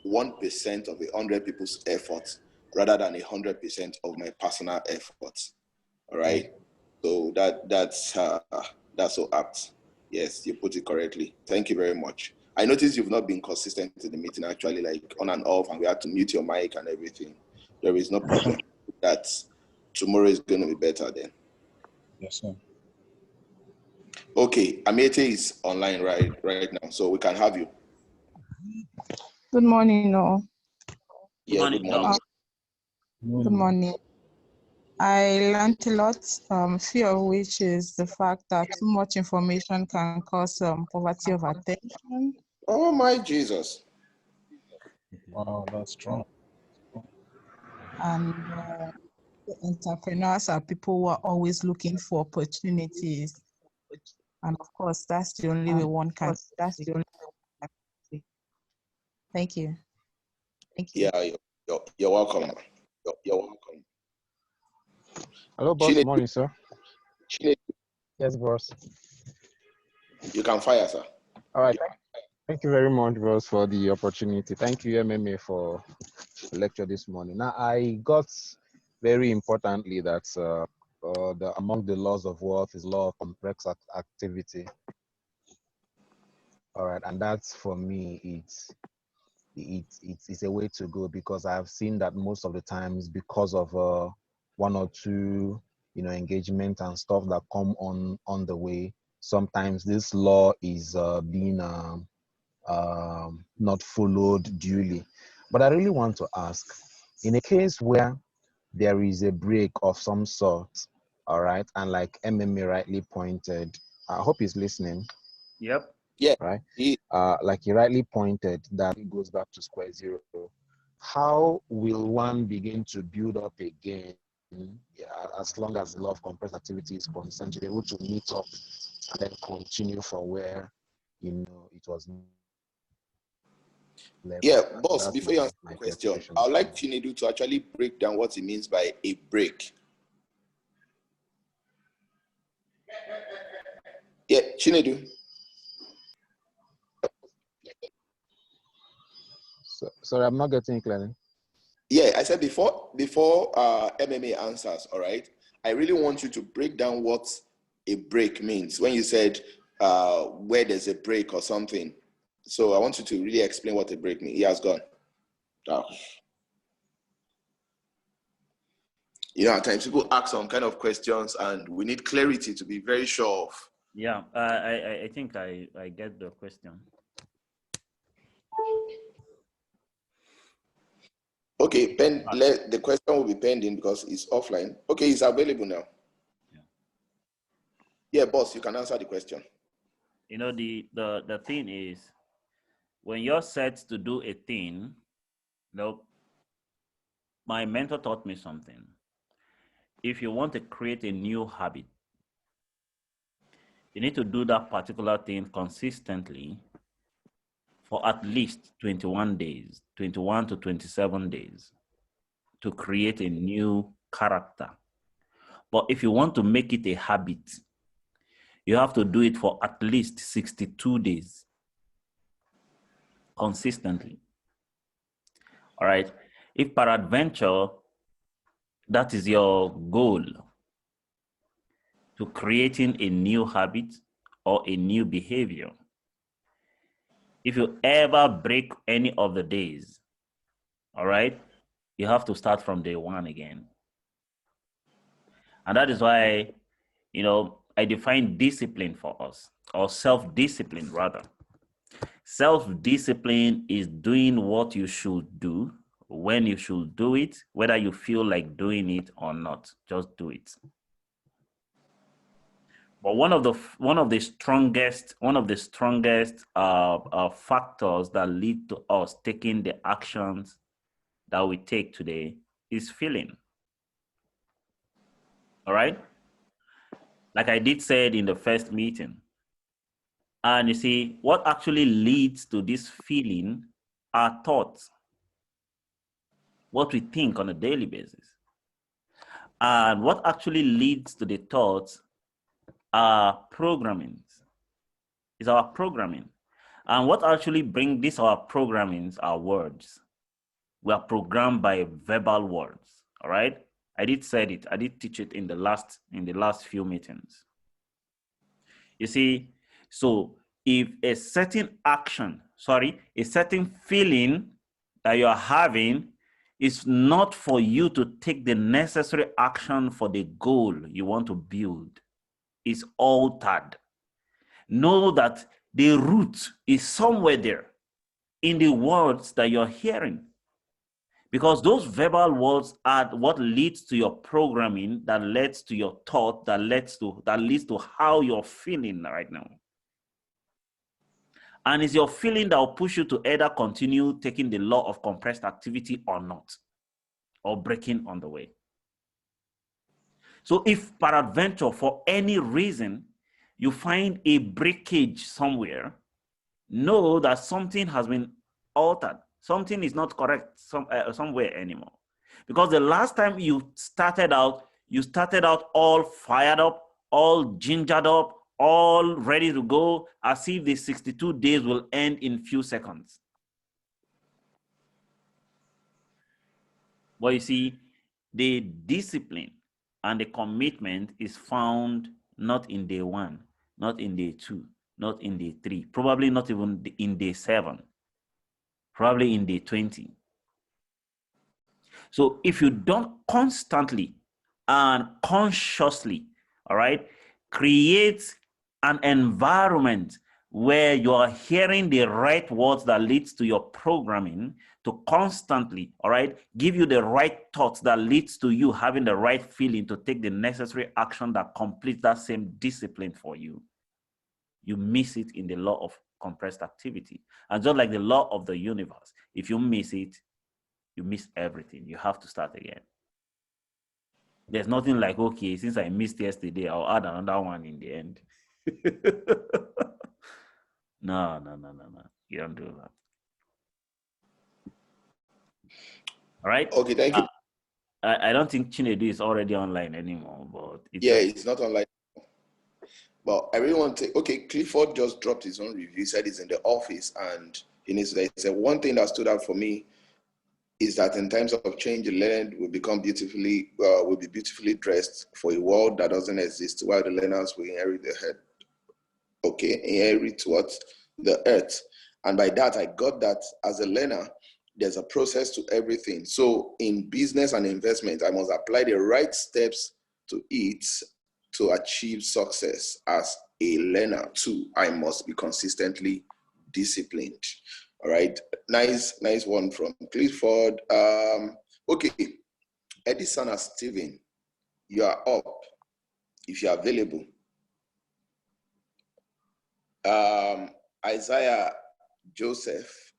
Speaker 2: 1% of 100 people's efforts rather than 100% of my personal efforts." All right. So that's so apt. Yes, you put it correctly. Thank you very much. I noticed you've not been consistent in the meeting, actually, like on and off, and we had to mute your mic and everything. There is no problem. That tomorrow is going to be better then.
Speaker 4: Yes, sir.
Speaker 2: Okay, Amiete is online right now, so we can have you.
Speaker 3: Good morning, all.
Speaker 2: Yeah, good morning.
Speaker 3: Good morning. I learned a lot, few of which is the fact that too much information can cause poverty of attention.
Speaker 2: Oh my Jesus.
Speaker 4: Wow, that's strong.
Speaker 3: And entrepreneurs are people who are always looking for opportunities. And of course, that's the only way one can. Thank you.
Speaker 2: Yeah, you're welcome. You're welcome.
Speaker 5: Hello, boss. Good morning, sir.
Speaker 2: Chine,
Speaker 5: Yes, boss.
Speaker 2: you can fire, sir.
Speaker 5: All right. Thank you very much, boss, for the opportunity. Thank you, MMA, for the lecture this morning. Now, I got very importantly that among the laws of wealth is law of complex activity. All right, and that's for me, it's a way to go, because I've seen that most of the times, because of one or two engagement and stuff that come on the way, sometimes this law is being not followed duly. But I really want to ask, in a case where there is a break of some sort, all right, and like MMA rightly pointed, I hope he's listening.
Speaker 1: Yep.
Speaker 2: Yeah.
Speaker 5: Right. Like he rightly pointed, that it goes back to square zero. How will one begin to build up again, as long as the law of compressed activity is concerned, to be able to meet up and then continue from where it was left?
Speaker 2: Yeah, boss,
Speaker 5: That's
Speaker 2: before you answer
Speaker 5: my
Speaker 2: the question,
Speaker 5: question.
Speaker 2: I'd like Chinedu to actually break down what he means by a break. Yeah, Chinedu.
Speaker 5: Sorry, I'm not getting it clearly.
Speaker 2: Yeah, I said before MMA answers, all right, I really want you to break down what a break means. When you said where there's a break or something. So I want you to really explain what a break means. He has gone. Oh. You know, at times people ask some kind of questions and we need clarity to be very sure of.
Speaker 1: Yeah, I think I get the question.
Speaker 2: Okay, the question will be pending because it's offline. Okay, it's available now. Yeah, boss, you can answer the question.
Speaker 1: You know, the thing is, when you're set to do a thing, my mentor taught me something. If you want to create a new habit, you need to do that particular thing consistently for at least 21 days, 21 to 27 days to create a new character. But if you want to make it a habit, you have to do it for at least 62 days consistently. All right. If peradventure that is your goal to creating a new habit or a new behavior, if you ever break any of the days, all right, you have to start from day one again. And that is why, you know, I define discipline for us, or self-discipline rather. Self-discipline is doing what you should do, when you should do it, whether you feel like doing it or not, just do it. But one of the strongest factors that lead to us taking the actions that we take today is feeling. All right? Like I did said in the first meeting. And you see, what actually leads to this feeling are thoughts, what we think on a daily basis. And what actually leads to the thoughts are programmings. Is our programming. And what actually brings this our programmings are words. We are programmed by verbal words. All right. I did say it. I did teach it in the last few meetings. You see, so if a certain a certain feeling that you are having is not for you to take the necessary action for the goal you want to build, is altered. Know that the root is somewhere there in the words that you're hearing. Because those verbal words are what leads to your programming, that leads to your thought, that leads to how you're feeling right now. And it's your feeling that will push you to either continue taking the law of compressed activity or not, or breaking on the way. So if peradventure, for any reason, you find a breakage somewhere, know that something has been altered. Something is not correct somewhere anymore. Because the last time you started out all fired up, all gingered up, all ready to go, as if the 62 days will end in few seconds. But you see, the discipline and the commitment is found not in day 1, not in day 2, not in day 3, probably not even in day 7, probably in day 20. So if you don't constantly and consciously, all right, create an environment where you are hearing the right words that leads to your programming, to constantly, all right, give you the right thoughts that leads to you having the right feeling to take the necessary action that completes that same discipline for you, you miss it in the law of compressed activity. And just like the law of the universe, if you miss it, you miss everything. You have to start again. There's nothing like, okay, since I missed yesterday, I'll add another one in the end. No. You don't do that. All right?
Speaker 2: Okay, thank you.
Speaker 1: I don't think Chinedu is already online anymore, but
Speaker 2: it's not online. But I really want to, okay, Clifford just dropped his own review. He said he's in the office and he said one thing that stood out for me is that in times of change, the learned will be beautifully dressed for a world that doesn't exist, while the learners will inherit the head. Okay, inherit what? The earth. And by that, I got that as a learner, there's a process to everything. So in business and investment, I must apply the right steps to it to achieve success. As a learner too, I must be consistently disciplined. All right, nice one from Clifford. Okay, Edison and Steven, you are up if you are available. Isaiah Joseph,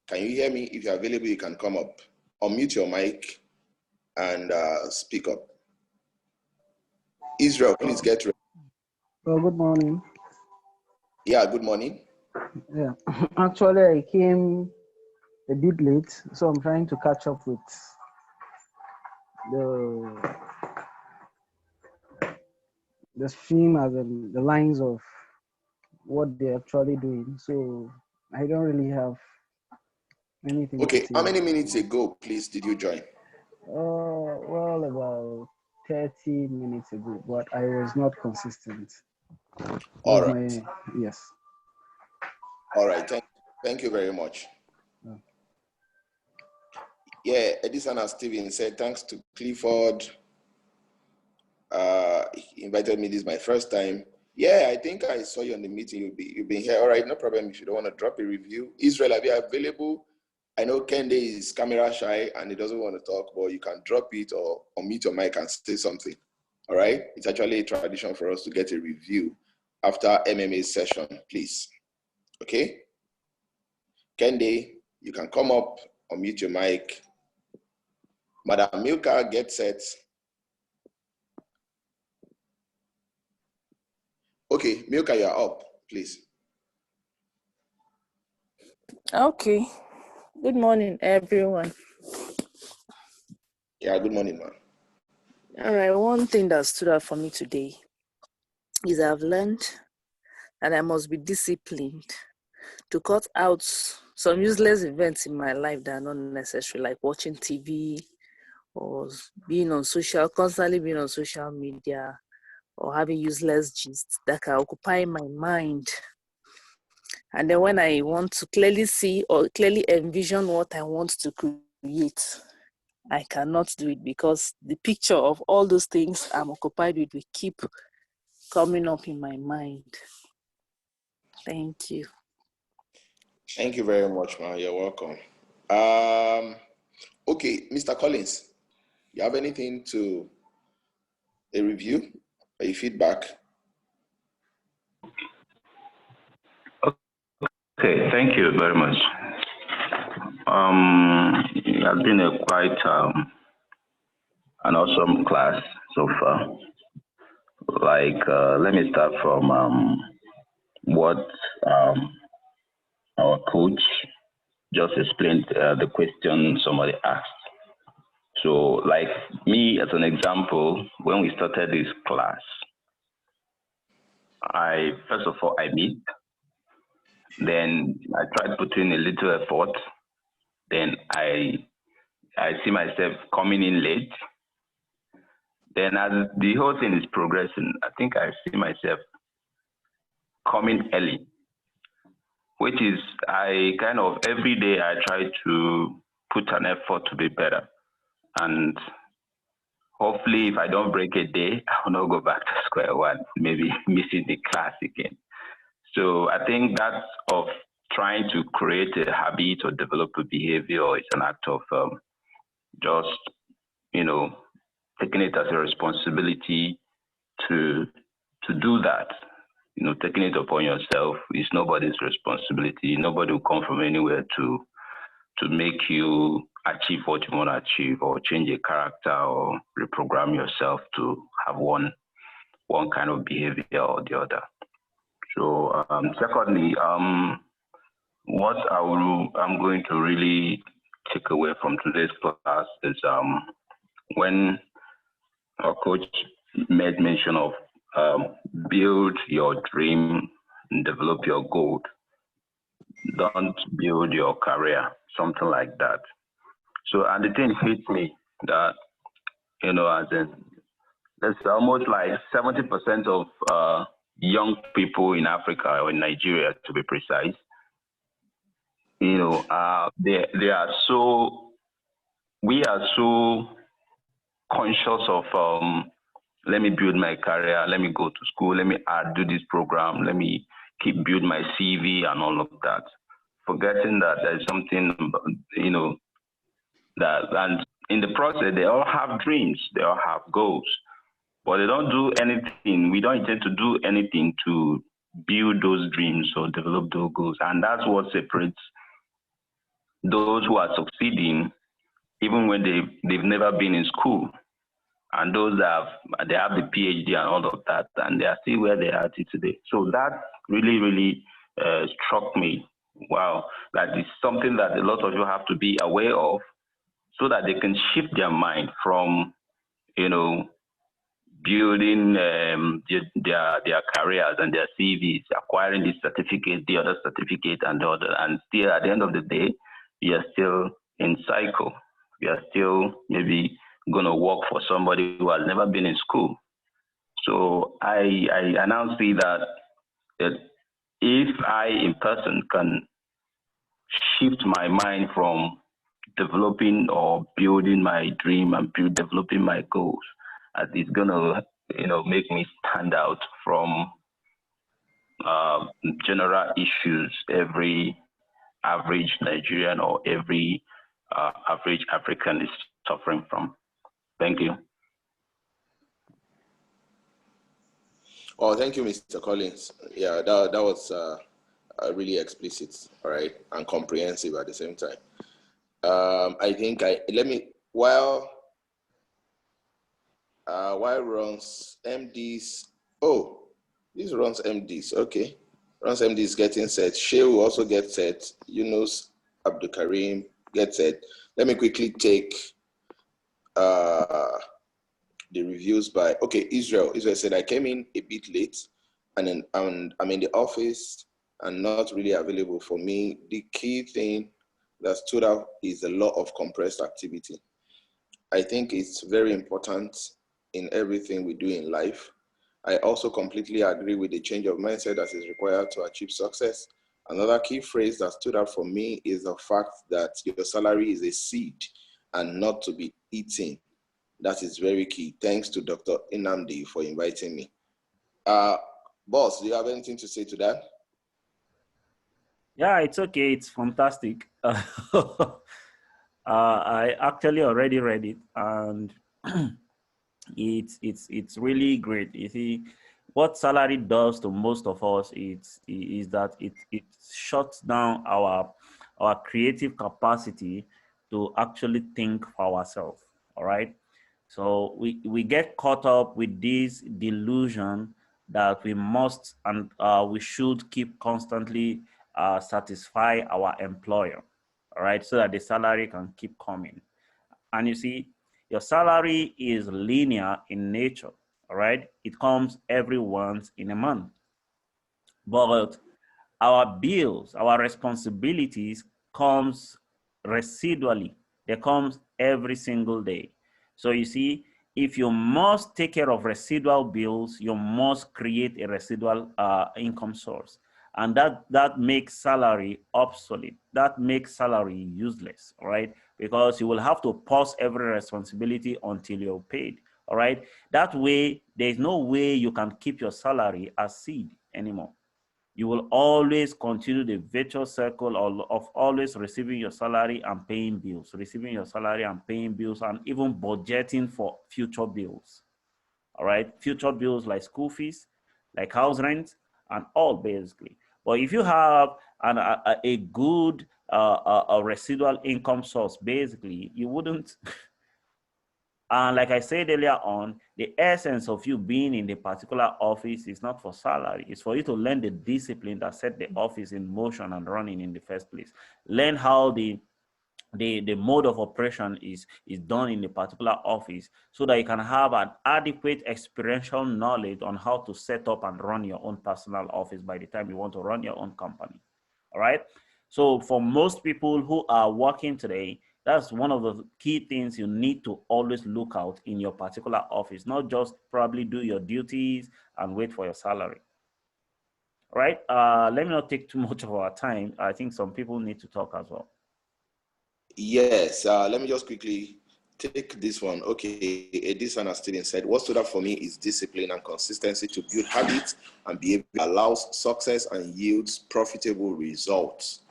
Speaker 2: can you hear me? If you're available, you can come up. Unmute your mic and speak up. Israel, please get ready.
Speaker 6: Well, good morning.
Speaker 2: Yeah, good morning.
Speaker 6: Yeah, actually, I came a bit late, so I'm trying to catch up with the stream as the lines of what they're actually doing. So I don't really have anything
Speaker 2: Okay,
Speaker 6: to say.
Speaker 2: how many minutes ago, please, did you join?
Speaker 6: Well, about 30 minutes ago, but I was not consistent.
Speaker 2: All right.
Speaker 6: Yes.
Speaker 2: All right, thank you very much. Yeah, Edison and Steven said, thanks to Clifford. He invited me. This is my first time. Yeah, I think I saw you on the meeting. You've been here. All right, no problem. If you don't want to drop a review, Israel, are you available? I know Kende is camera shy and he doesn't want to talk, but you can drop it or unmute your mic and say something. All right? It's actually a tradition for us to get a review after MMA session, please. Okay? Kende, you can come up, unmute your mic. Madam Milka, get set. Okay, Milka, you're up, please.
Speaker 7: Okay. Good morning, everyone.
Speaker 2: Yeah, good morning, ma'am.
Speaker 7: All right, one thing that stood out for me today is I've learned that I must be disciplined to cut out some useless events in my life that are not necessary, like watching TV or constantly being on social media, or having useless gist that can occupy my mind. And then when I want to clearly see or clearly envision what I want to create, I cannot do it because the picture of all those things I'm occupied with will keep coming up in my mind. Thank you.
Speaker 2: Thank you very much, ma'am. You're welcome. Okay, Mr. Collins, you have anything to a review, a feedback?
Speaker 8: Okay, thank you very much. It has been a quite an awesome class so far. Let me start from what our coach just explained, the question somebody asked. So, like me as an example, when we started this class, first of all, I missed. Then I tried putting a little effort. Then I see myself coming in late. Then as the whole thing is progressing, I think I see myself coming early, which is every day I try to put an effort to be better. And hopefully if I don't break a day, I will not go back to square one, maybe missing the class again. So I think that's of trying to create a habit or develop a behavior is an act of just, taking it as a responsibility to do that. Taking it upon yourself is nobody's responsibility. Nobody will come from anywhere to make you achieve what you want to achieve or change a character or reprogram yourself to have one kind of behavior or the other. So secondly, what I'm going to really take away from today's class is when our coach made mention of build your dream and develop your goal. don't build your career, something like that. So, and the thing hits me that, as in, there's almost like 70% of young people in Africa or in Nigeria, to be precise, they are so, we are so conscious of, let me build my career, let me go to school, let me do this program, let me keep build my CV and all of that, forgetting that there's something, that, and in the process, they all have dreams, they all have goals, but they don't do anything. We don't intend to do anything to build those dreams or develop those goals. And that's what separates those who are succeeding, even when they've never been in school, and those that they have the PhD and all of that, and they are still where they are today. So that really, really struck me. Wow, that is something that a lot of you have to be aware of, so that they can shift their mind from, building their careers and their CVs, acquiring this certificate, the other certificate, and the other, and still at the end of the day, we are still in cycle. We are still maybe going to work for somebody who has never been in school. So I now see that if I in person can shift my mind from developing or building my dream and developing my goals, as it's gonna make me stand out from general issues every average Nigerian or every average African is suffering from. Thank you.
Speaker 2: Oh, thank you, Mr. Collins. Yeah, that was really explicit, all right, and comprehensive at the same time. I think while Ron's MDs, this Ron's MDs, okay. Ron's MD is getting set. Shay will also get set. Yunus Abdul Karim get set. Let me quickly take the reviews by, Israel. Israel said, I came in a bit late and then I'm in the office and not really available for me. The key thing that stood out is the law of compressed activity. I think it's very important in everything we do in life. I also completely agree with the change of mindset that is required to achieve success. Another key phrase that stood out for me is the fact that your salary is a seed and not to be eaten. That is very key. Thanks to Dr. Inamdi for inviting me. Boss, do you have anything to say to that?
Speaker 1: Yeah, it's okay. It's fantastic. I actually already read it, and it's really great. You see, what salary does to most of us is that it shuts down our creative capacity to actually think for ourselves. All right. So we get caught up with this delusion that we must and we should keep constantly satisfy our employer, all right, so that the salary can keep coming. And you see, your salary is linear in nature, all right? It comes every once in a month. But our bills, our responsibilities comes residually. They comes every single day. So you see, if you must take care of residual bills, you must create a residual income source. And that makes salary obsolete. That makes salary useless, all right? Because you will have to pause every responsibility until you're paid, all right? That way, there's no way you can keep your salary as seed anymore. You will always continue the virtuous circle of always receiving your salary and paying bills, receiving your salary and paying bills, and even budgeting for future bills. All right, future bills like school fees, like house rent, and all basically. But if you have a good a residual income source, basically, you wouldn't. And like I said earlier on, the essence of you being in the particular office is not for salary. It's for you to learn the discipline that set the office in motion and running in the first place. Learn how the mode of operation is done in the particular office, so that you can have an adequate experiential knowledge on how to set up and run your own personal office by the time you want to run your own company. All right. So for most people who are working today, that's one of the key things you need to always look out in your particular office, not just probably do your duties and wait for your salary. All right. Let me not take too much of our time. I think some people need to talk as well.
Speaker 2: Yes, let me just quickly take this one. Okay, a dishonest student said, what stood out for me is discipline and consistency to build habits and behavior allows success and yields profitable results.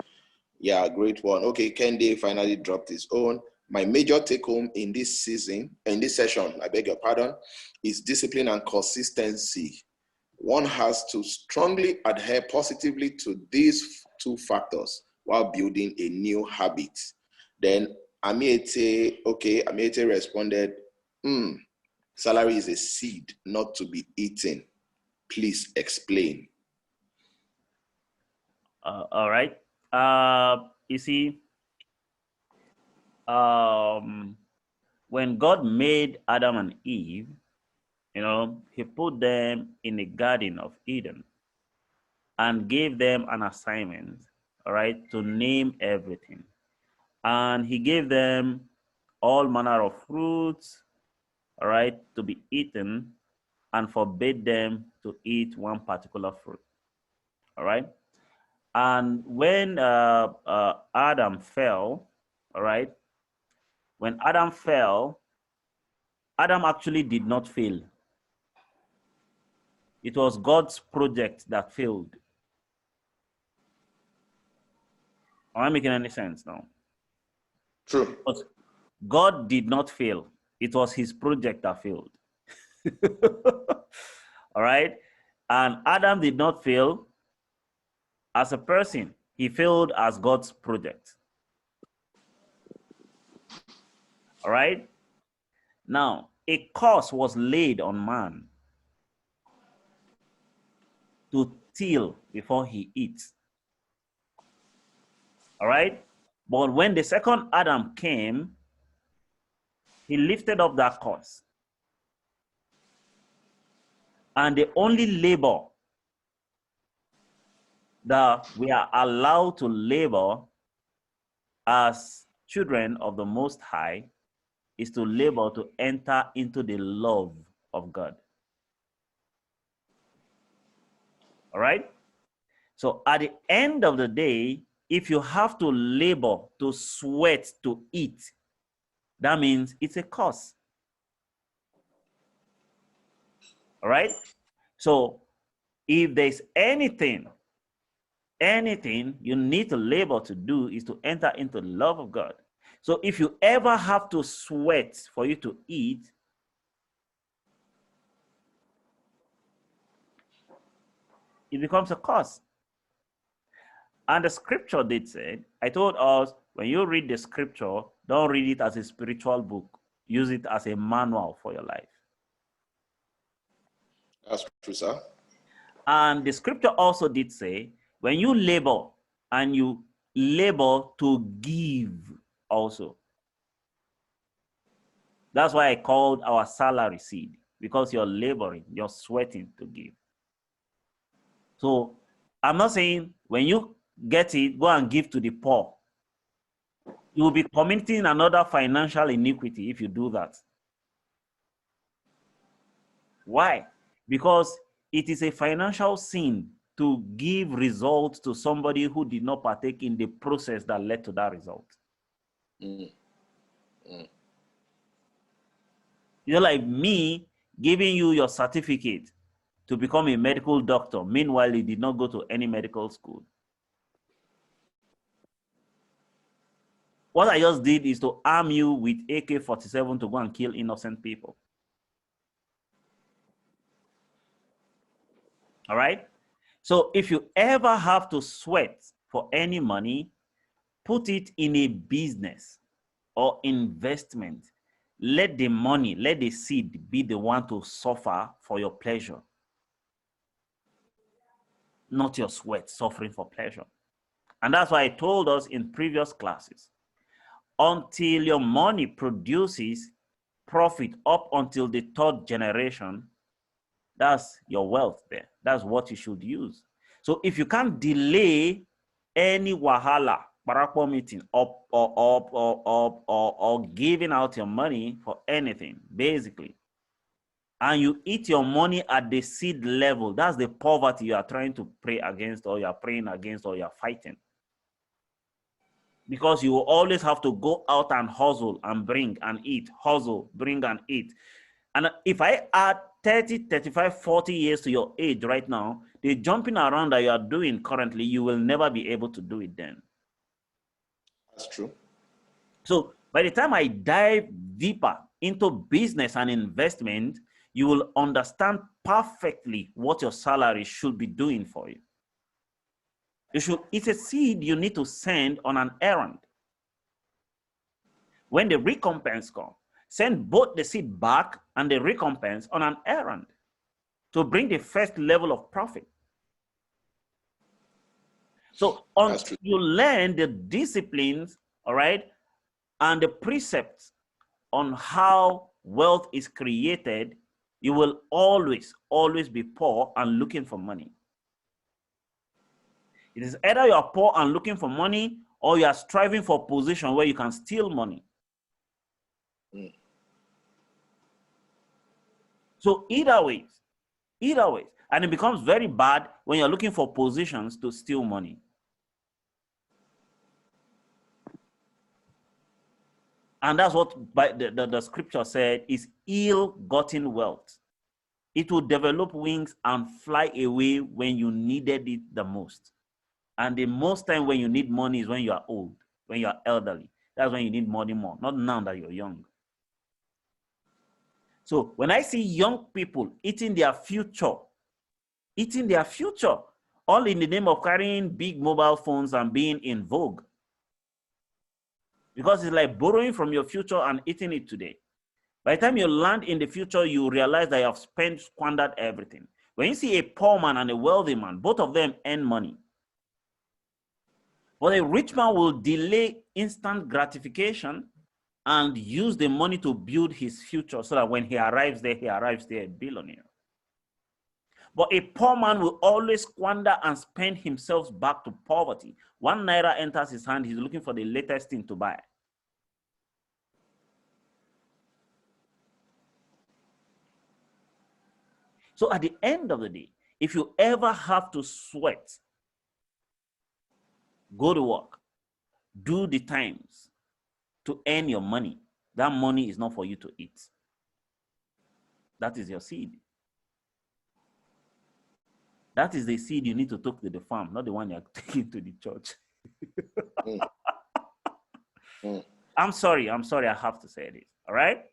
Speaker 2: Yeah, great one. Okay, Kende finally dropped his own. My major take home in this session, I beg your pardon, is discipline and consistency. One has to strongly adhere positively to these two factors while building a new habit. Then Amiete responded, salary is a seed not to be eaten. Please explain.
Speaker 1: All right. You see, when God made Adam and Eve, he put them in the Garden of Eden and gave them an assignment, all right, to name everything. And he gave them all manner of fruits, all right, to be eaten, and forbade them to eat one particular fruit, all right? And when Adam fell, all right, when Adam fell, Adam actually did not fail. It was God's project that failed. Am I making any sense now?
Speaker 2: True.
Speaker 1: But God did not fail. It was his project that failed. All right? And Adam did not fail as a person. He failed as God's project. All right? Now, a curse was laid on man to till before he eats. All right? But when the second Adam came, he lifted up that curse. And the only labor that we are allowed to labor as children of the Most High is to labor to enter into the love of God. All right? So at the end of the day, if you have to labor, to sweat, to eat, that means it's a curse. All right? So if there's anything you need to labor to do is to enter into the love of God. So if you ever have to sweat for you to eat, it becomes a curse. And the scripture did say, I told us, when you read the scripture, don't read it as a spiritual book. Use it as a manual for your life.
Speaker 2: That's true, sir.
Speaker 1: And the scripture also did say, when you labor and you labor to give also. That's why I called our salary seed, because you're laboring, you're sweating to give. So I'm not saying when you get it, go and give to the poor. You will be committing another financial iniquity if you do that. Why? Because it is a financial sin to give results to somebody who did not partake in the process that led to that result. You're like me giving you your certificate to become a medical doctor. Meanwhile, you did not go to any medical school. What I just did is to arm you with AK-47 to go and kill innocent people. All right? So if you ever have to sweat for any money, put it in a business or investment. Let the money, let the seed be the one to suffer for your pleasure. Not your sweat suffering for pleasure. And that's why I told us in previous classes, until your money produces profit up until the third generation, that's your wealth there. That's what you should use. So if you can't delay any wahala, parapo meeting, or giving out your money for anything, basically, and you eat your money at the seed level, that's the poverty you are trying to pray against, or you are praying against, or you are fighting. Because you will always have to go out and hustle and bring and eat, hustle, bring and eat. And if I add 30, 35, 40 years to your age right now, the jumping around that you are doing currently, you will never be able to do it then.
Speaker 2: That's true.
Speaker 1: So by the time I dive deeper into business and investment, you will understand perfectly what your salary should be doing for you. It's a seed you need to send on an errand. When the recompense comes, send both the seed back and the recompense on an errand to bring the first level of profit. So until you learn the disciplines, all right, and the precepts on how wealth is created, you will always, always be poor and looking for money. It is either you are poor and looking for money, or you are striving for a position where you can steal money. So either way, and it becomes very bad when you're looking for positions to steal money. And that's what the scripture said is ill-gotten wealth. It will develop wings and fly away when you needed it the most. And the most time when you need money is when you are old, when you are elderly. That's when you need money more, not now that you're young. So when I see young people eating their future, all in the name of carrying big mobile phones and being in vogue. Because it's like borrowing from your future and eating it today. By the time you land in the future, you realize that you have squandered everything. When you see a poor man and a wealthy man, both of them earn money. But a rich man will delay instant gratification and use the money to build his future so that when he arrives there a billionaire. But a poor man will always squander and spend himself back to poverty. 1 naira enters his hand, he's looking for the latest thing to buy. So at the end of the day, if you ever have to sweat, go to work, do the times to earn your money, that money is not for you to eat. That is your seed. That is the seed you need to take to the farm, not the one you're taking to the church. I'm sorry, I have to say this, all right?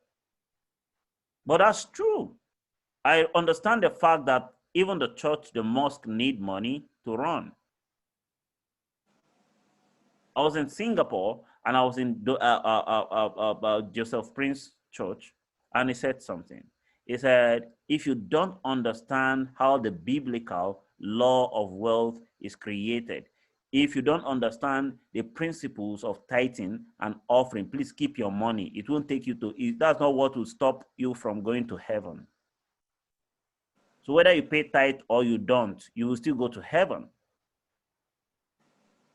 Speaker 1: But that's true. I understand the fact that even the church, the mosque need money to run. I was in Singapore and I was in Joseph Prince Church, and he said something. He said, if you don't understand how the biblical law of wealth is created, if you don't understand the principles of tithing and offering, please keep your money. It won't take you to, that's not what will stop you from going to heaven. So whether you pay tithe or you don't, you will still go to heaven.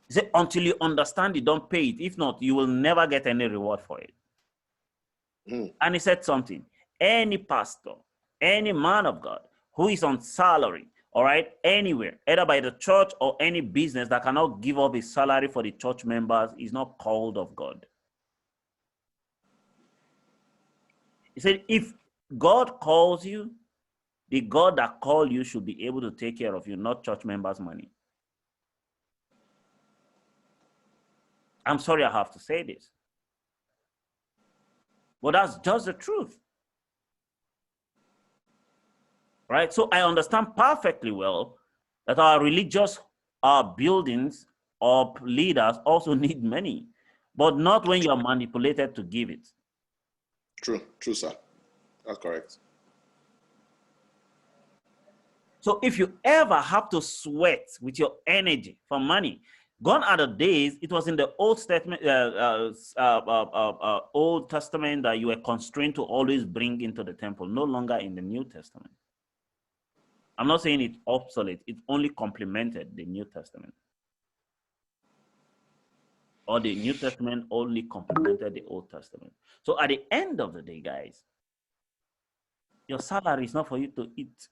Speaker 1: He said, until you understand it, don't pay it. If not, you will never get any reward for it. And he said something, any pastor, any man of God who is on salary, all right, anywhere, either by the church or any business that cannot give up his salary for the church members is not called of God. He said, if God calls you, the God that called you should be able to take care of you, not church members' money. I'm sorry I have to say this, but that's just the truth. Right? So I understand perfectly well that our religious buildings or leaders also need money, but not when you are manipulated to give it.
Speaker 2: True, sir. That's correct.
Speaker 1: So if you ever have to sweat with your energy for money, gone are the days, it was in the Old Testament that you were constrained to always bring into the temple, no longer in the New Testament. I'm not saying it's obsolete, it only complemented the New Testament. or the New Testament only complemented the Old Testament. So at the end of the day, guys, your salary is not for you to eat.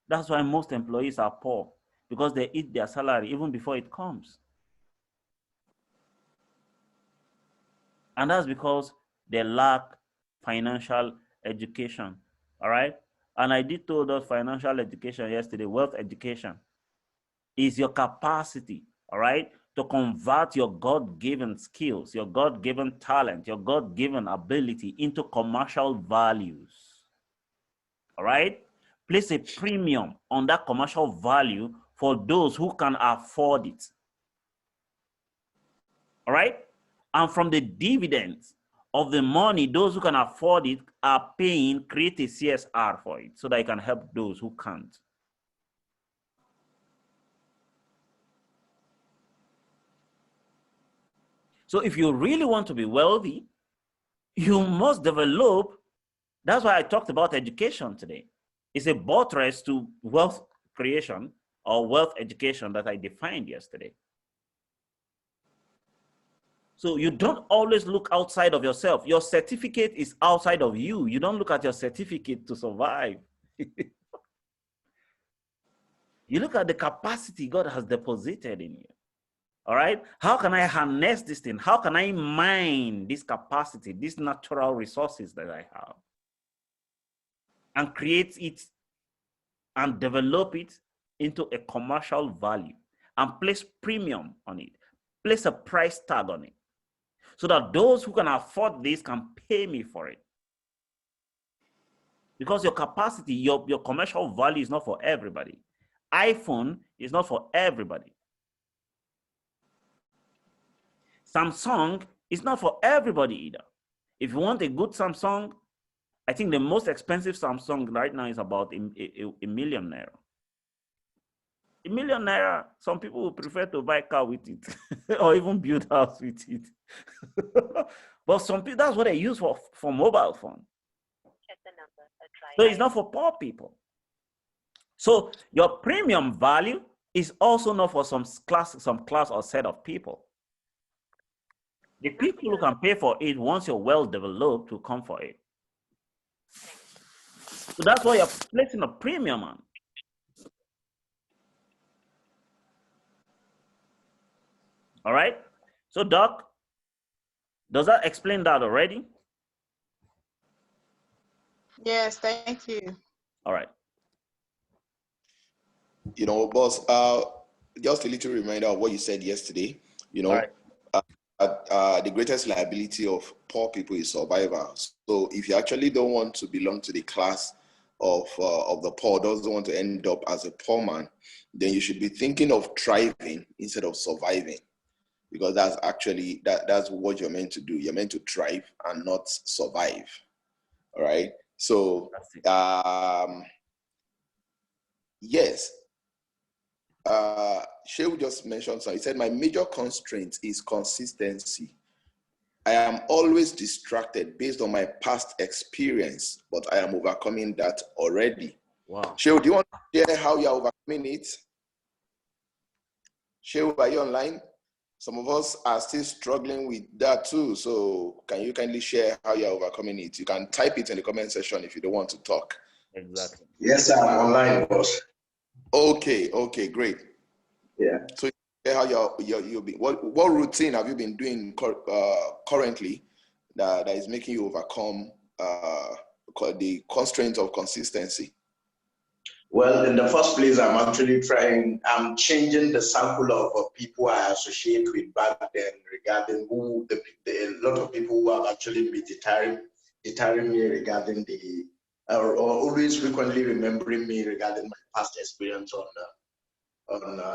Speaker 1: That's why most employees are poor, because they eat their salary even before it comes. And that's because they lack financial education. All right. And I did told us financial education yesterday, wealth education is your capacity, all right, to convert your God-given skills, your God-given talent, your God-given ability into commercial values. All right. Place a premium on that commercial value for those who can afford it. All right. And from the dividends of the money, those who can afford it are paying, create a CSR for it so that it can help those who can't. So if you really want to be wealthy, you must develop. That's why I talked about education today. It's a buttress to wealth creation or wealth education that I defined yesterday. So you don't always look outside of yourself. Your certificate is outside of you. You don't look at your certificate to survive. You look at the capacity God has deposited in you. All right. How can I harness this thing? How can I mine this capacity, these natural resources that I have, and create it and develop it into a commercial value and place premium on it, place a price tag on it, so that those who can afford this can pay me for it. Because your capacity, your commercial value is not for everybody. iPhone is not for everybody. Samsung is not for everybody either. If you want a good Samsung, I think the most expensive Samsung right now is about a million naira. $1 million naira, some people would prefer to buy a car with it or even build a house with it. But some people, that's what they use for mobile phone. So it's not for poor people. So your premium value is also not for some class or set of people. The people who can pay for it, once you're well developed, will come for it. So that's why you're placing a premium on. All right. So Doc, does that explain that already?
Speaker 3: Yes, thank you.
Speaker 1: All right.
Speaker 2: You know, boss, just a little reminder of what you said yesterday. You know, the greatest liability of poor people is survival. So if you actually don't want to belong to the class of the poor, doesn't want to end up as a poor man, then you should be thinking of thriving instead of surviving, because that's actually that's what you're meant to do. You're meant to thrive and not survive. All right. So yes. Shehu just mentioned something. He said, my major constraint is consistency. I am always distracted based on my past experience, but I am overcoming that already.
Speaker 1: Wow.
Speaker 2: Shehu, do you want to share how you're overcoming it? Shehu, are you online? Some of us are still struggling with that too. So can you kindly share how you're overcoming it? You can type it in the comment section if you don't want to talk.
Speaker 1: Exactly.
Speaker 9: Yes, sir, I'm online, boss.
Speaker 2: Okay, great.
Speaker 9: Yeah.
Speaker 2: So how you've been, what routine have you been doing currently that is making you overcome the constraints of consistency?
Speaker 9: Well, in the first place, I'm changing the circle of people I associate with back then regarding a lot of people who have actually been deterring me regarding or always frequently remembering me regarding my past experience on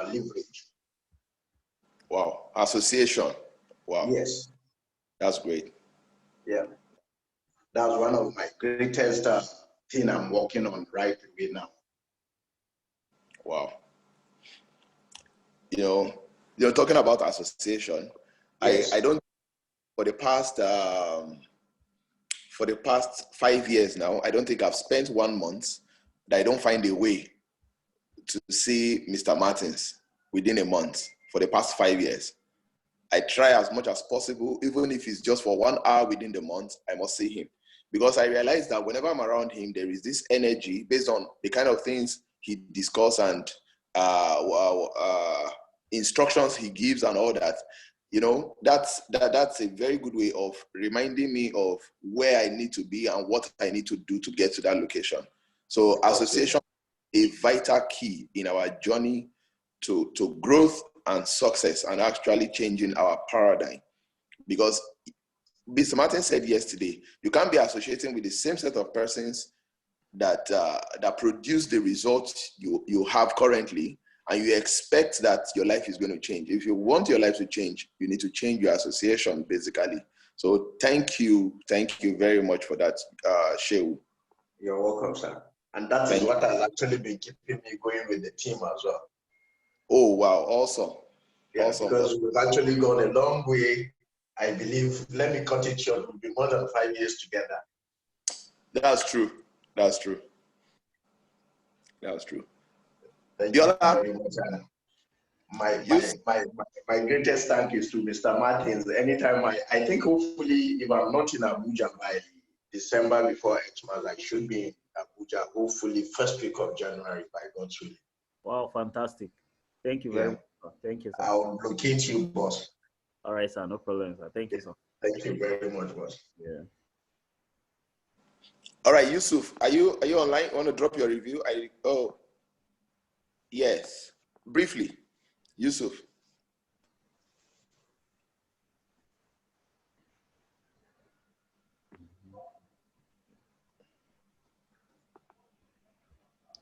Speaker 9: leverage.
Speaker 2: Wow, association. Wow.
Speaker 9: Yes.
Speaker 2: That's great.
Speaker 9: Yeah. That's one of my greatest thing I'm working on right now.
Speaker 2: Wow. You're talking about association. Yes. I don't, for the past 5 years now, I don't think I've spent 1 month that I don't find a way to see Mr. Martins within a month for the past 5 years. I try as much as possible, even if it's just for 1 hour within the month, I must see him. Because I realize that whenever I'm around him, there is this energy based on the kind of things he discusses and instructions he gives and all that. You know, that's a very good way of reminding me of where I need to be and what I need to do to get to that location. So association is a vital key in our journey to growth and success and actually changing our paradigm. Because Mr. Martin said yesterday, you can't be associating with the same set of persons that produce the results you have currently, and you expect that your life is going to change. If you want your life to change, you need to change your association, basically. So thank you very much for that, Shehu.
Speaker 9: You're welcome, sir. And that is what has actually been keeping me going with the team as well.
Speaker 2: Oh, wow, awesome.
Speaker 9: Yeah,
Speaker 2: awesome.
Speaker 9: Because we've actually gone a long way. I believe, let me cut it short, we'll be more than 5 years together.
Speaker 2: That's true. That's true. That's true.
Speaker 9: Thank you very much. My greatest thank is to Mr. Martins. Anytime I think hopefully if I'm not in Abuja by December before Xmas, I should be in Abuja, hopefully first week of January by God's will.
Speaker 1: Wow, fantastic. Thank you very much. Thank you, sir.
Speaker 9: I'll locate you, boss.
Speaker 1: All right, sir. No problem, sir. Thank you, sir.
Speaker 9: Thank you very much, boss.
Speaker 1: Yeah.
Speaker 2: All right, Yusuf, are you online? Want to drop your review? Yes. Briefly, Yusuf.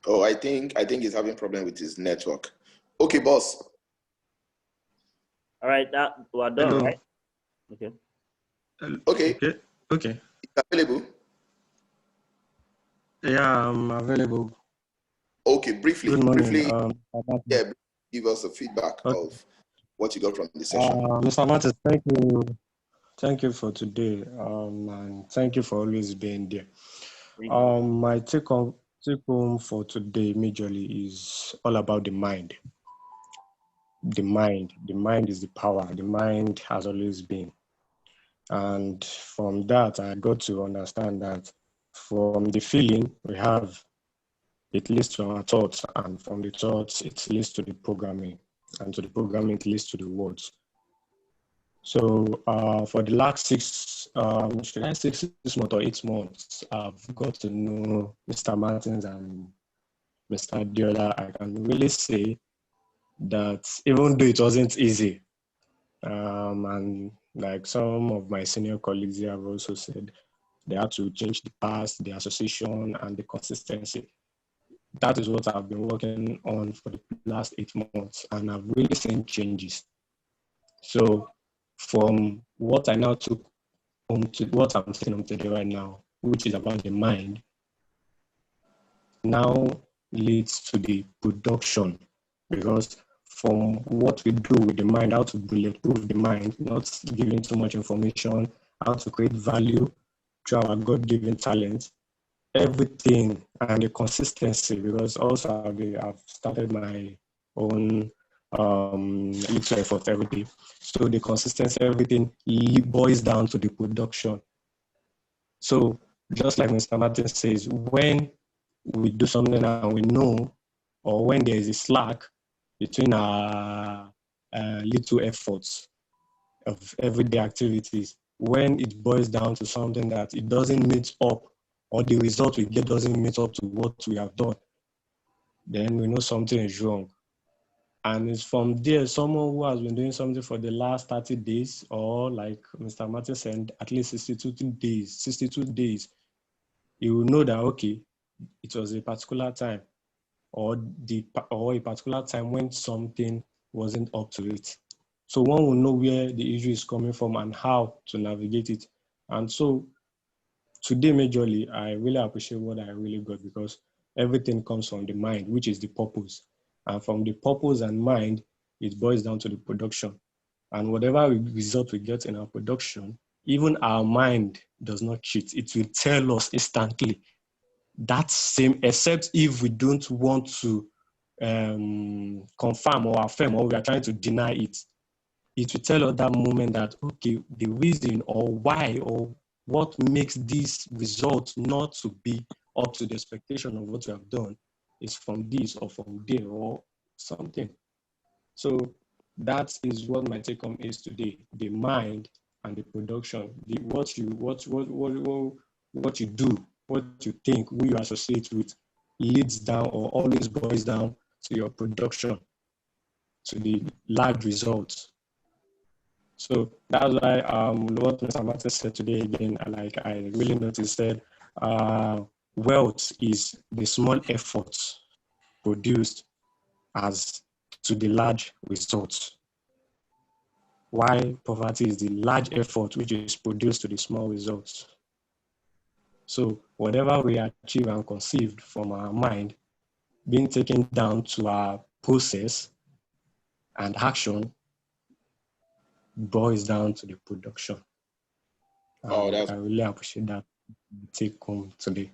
Speaker 2: Oh, I think he's having problem with his network. Okay, boss.
Speaker 1: All right, we're done,
Speaker 10: Hello.
Speaker 1: right? Okay.
Speaker 2: Okay.
Speaker 10: Okay.
Speaker 2: It's available.
Speaker 10: Yeah, I'm available.
Speaker 2: Okay, briefly.
Speaker 10: Good morning.
Speaker 2: Yeah, give us a feedback of what you got from the session.
Speaker 10: Mr. Martin, thank you for today, and thank you for always being there. My take home for today majorly is all about the mind. The mind is the power. The mind has always been, and from that I got to understand that from the feeling we have, it leads to our thoughts, and from the thoughts, it leads to the programming, and to the programming, it leads to the words. So for the last 6 months or 8 months, I've got to know Mr. Martins and Mr. Diola. I can really say that even though it wasn't easy, and like some of my senior colleagues here have also said, they had to change the past, the association, and the consistency. That is what I've been working on for the last 8 months, and I've really seen changes. So from what I now took home to what I'm taking home today right now, which is about the mind, now leads to the production, because from what we do with the mind, how to bulletproof the mind, not giving too much information, how to create value through our God-given talent, everything, and the consistency, because also I've started my own little effort every day. So the consistency, everything boils down to the production. So just like Mr. Martin says, when we do something and we know, or when there is a slack between our little efforts of everyday activities, when it boils down to something that it doesn't meet up, or the result we get doesn't meet up to what we have done, then we know something is wrong. And it's from there, someone who has been doing something for the last 30 days, or like Mr. Martin said, at least 62 days, you will know that, okay, it was a particular time, or a particular time when something wasn't up to it. So one will know where the issue is coming from and how to navigate it. And so today, majorly, I really appreciate what I really got, because everything comes from the mind, which is the purpose. And from the purpose and mind, it boils down to the production. And whatever result we get in our production, even our mind does not cheat. It will tell us instantly that same, except if we don't want to confirm or affirm, or we are trying to deny it. it will tell us that moment that, okay, the reason or why or what makes this result not to be up to the expectation of what you have done is from this or from there or something. So that is what my take home is today: the mind and the production, what you do, what you think, who you associate with, leads down or always boils down to your production, to the large results. So that's why what Mr. Martin said today again, I really noticed, said wealth is the small efforts produced as to the large results, while poverty is the large effort which is produced to the small results. So whatever we achieve and conceived from our mind being taken down to our process and action boils down to the production.
Speaker 2: Oh, that's...
Speaker 10: I really appreciate that take home today.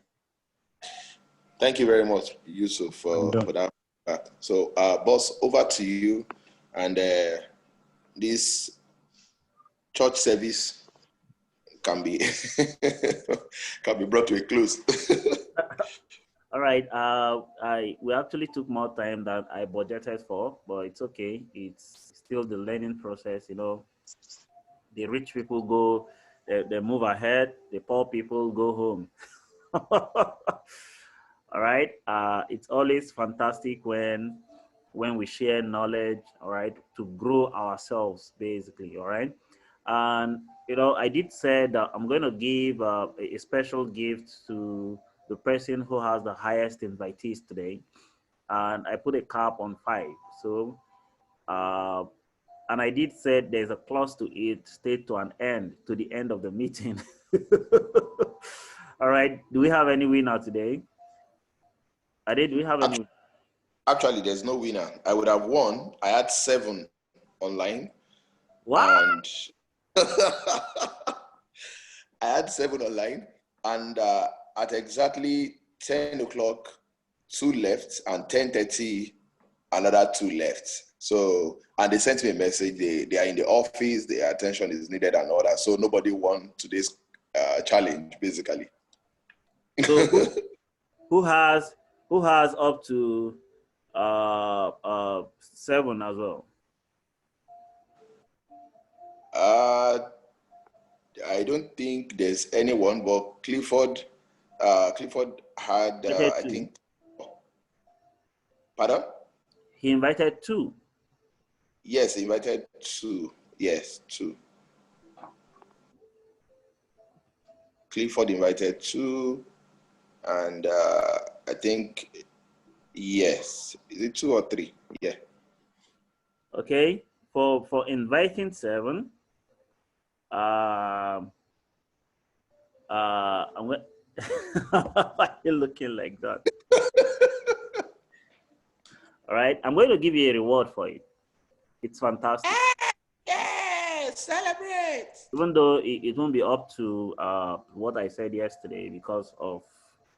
Speaker 2: Thank you very much, Yusuf, for that. So, boss, over to you. And this church service can be brought to a close.
Speaker 1: All right. We actually took more time than I budgeted for, but it's okay. It's still the learning process. You know, the rich people go, they move ahead. The poor people go home. All right. It's always fantastic when we share knowledge. All right, to grow ourselves, basically. All right. And you know, I did say that I'm going to give a special gift to the person who has the highest invitees today, and I put a cap on 5. So, and I did say there's a clause to it, stay to an end, to the end of the meeting. All right. Do we have any winner today? Do we have any?
Speaker 2: Actually, there's no winner. I would have won. I had 7 online.
Speaker 1: What?
Speaker 2: And I had 7 online, and at exactly 10 o'clock, 2 left, and 10:30, another 2 left. So, and they sent me a message. They are in the office. Their attention is needed and all that. So nobody won today's challenge, basically.
Speaker 1: So who has up to 7 as well?
Speaker 2: I don't think there's anyone, but Clifford had, I think, pardon?
Speaker 1: He invited 2.
Speaker 2: Yes, he invited 2. Yes, 2. Clifford invited 2, and I think, yes, is it 2 or 3? Yeah.
Speaker 1: Okay, for inviting 7, I'm why are you looking like that? All right, I'm going to give you a reward for it. It's fantastic.
Speaker 2: Yes, celebrate.
Speaker 1: Even though it won't be up to what I said yesterday because of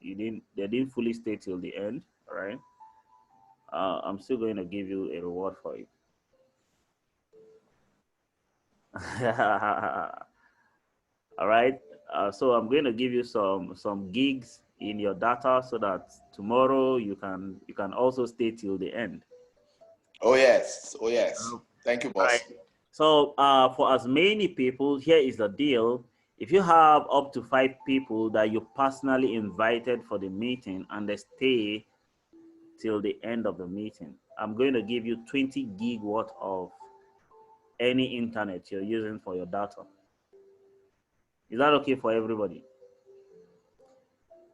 Speaker 1: they didn't fully stay till the end. All right, I'm still going to give you a reward for it. All right. So I'm going to give you some gigs in your data so that tomorrow you can also stay till the end.
Speaker 2: Oh yes. Oh yes. Thank you, boss.
Speaker 1: All right. So for as many people, here is the deal. If you have up to 5 people that you personally invited for the meeting and they stay till the end of the meeting, I'm going to give you 20 gig worth of any internet you're using for your data. Is that okay for everybody?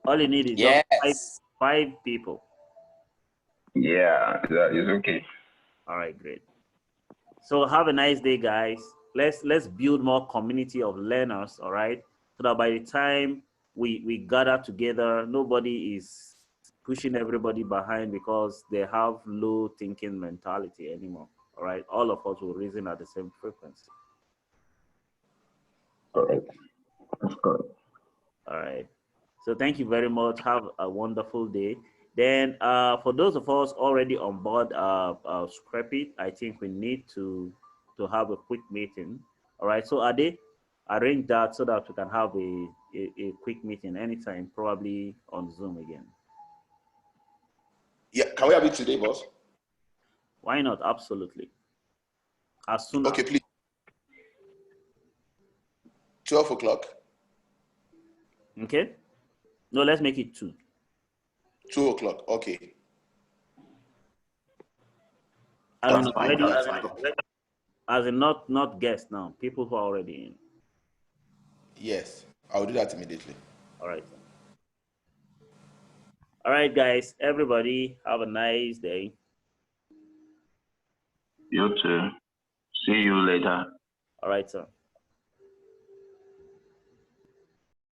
Speaker 1: All you need is just 5 people.
Speaker 8: Yeah, that is okay.
Speaker 1: All right, great. So have a nice day, guys. Let's build more community of learners, all right? So that by the time we gather together, nobody is pushing everybody behind because they have low thinking mentality anymore. All right. All of us will reason at the same frequency.
Speaker 8: Correct. That's correct.
Speaker 1: All right. So thank you very much. Have a wonderful day. Then for those of us already on board Scrap It, I think we need to to have a quick meeting. All right. So Ade, arrange that so that we can have a quick meeting anytime, probably on Zoom again.
Speaker 2: Yeah, can we have it today, boss?
Speaker 1: Why not? Absolutely. As soon
Speaker 2: Okay,
Speaker 1: as
Speaker 2: please. 12 o'clock.
Speaker 1: okay. No, let's make it 2.
Speaker 2: 2 o'clock. Okay.
Speaker 1: I mean,
Speaker 8: That's fine.
Speaker 1: already,
Speaker 8: That's fine.
Speaker 1: as in not guests now, people who are already in.
Speaker 2: Yes, I'll do that immediately.
Speaker 1: All right. All right, guys. Everybody, have a nice day.
Speaker 8: You too. See you later.
Speaker 1: All right, sir.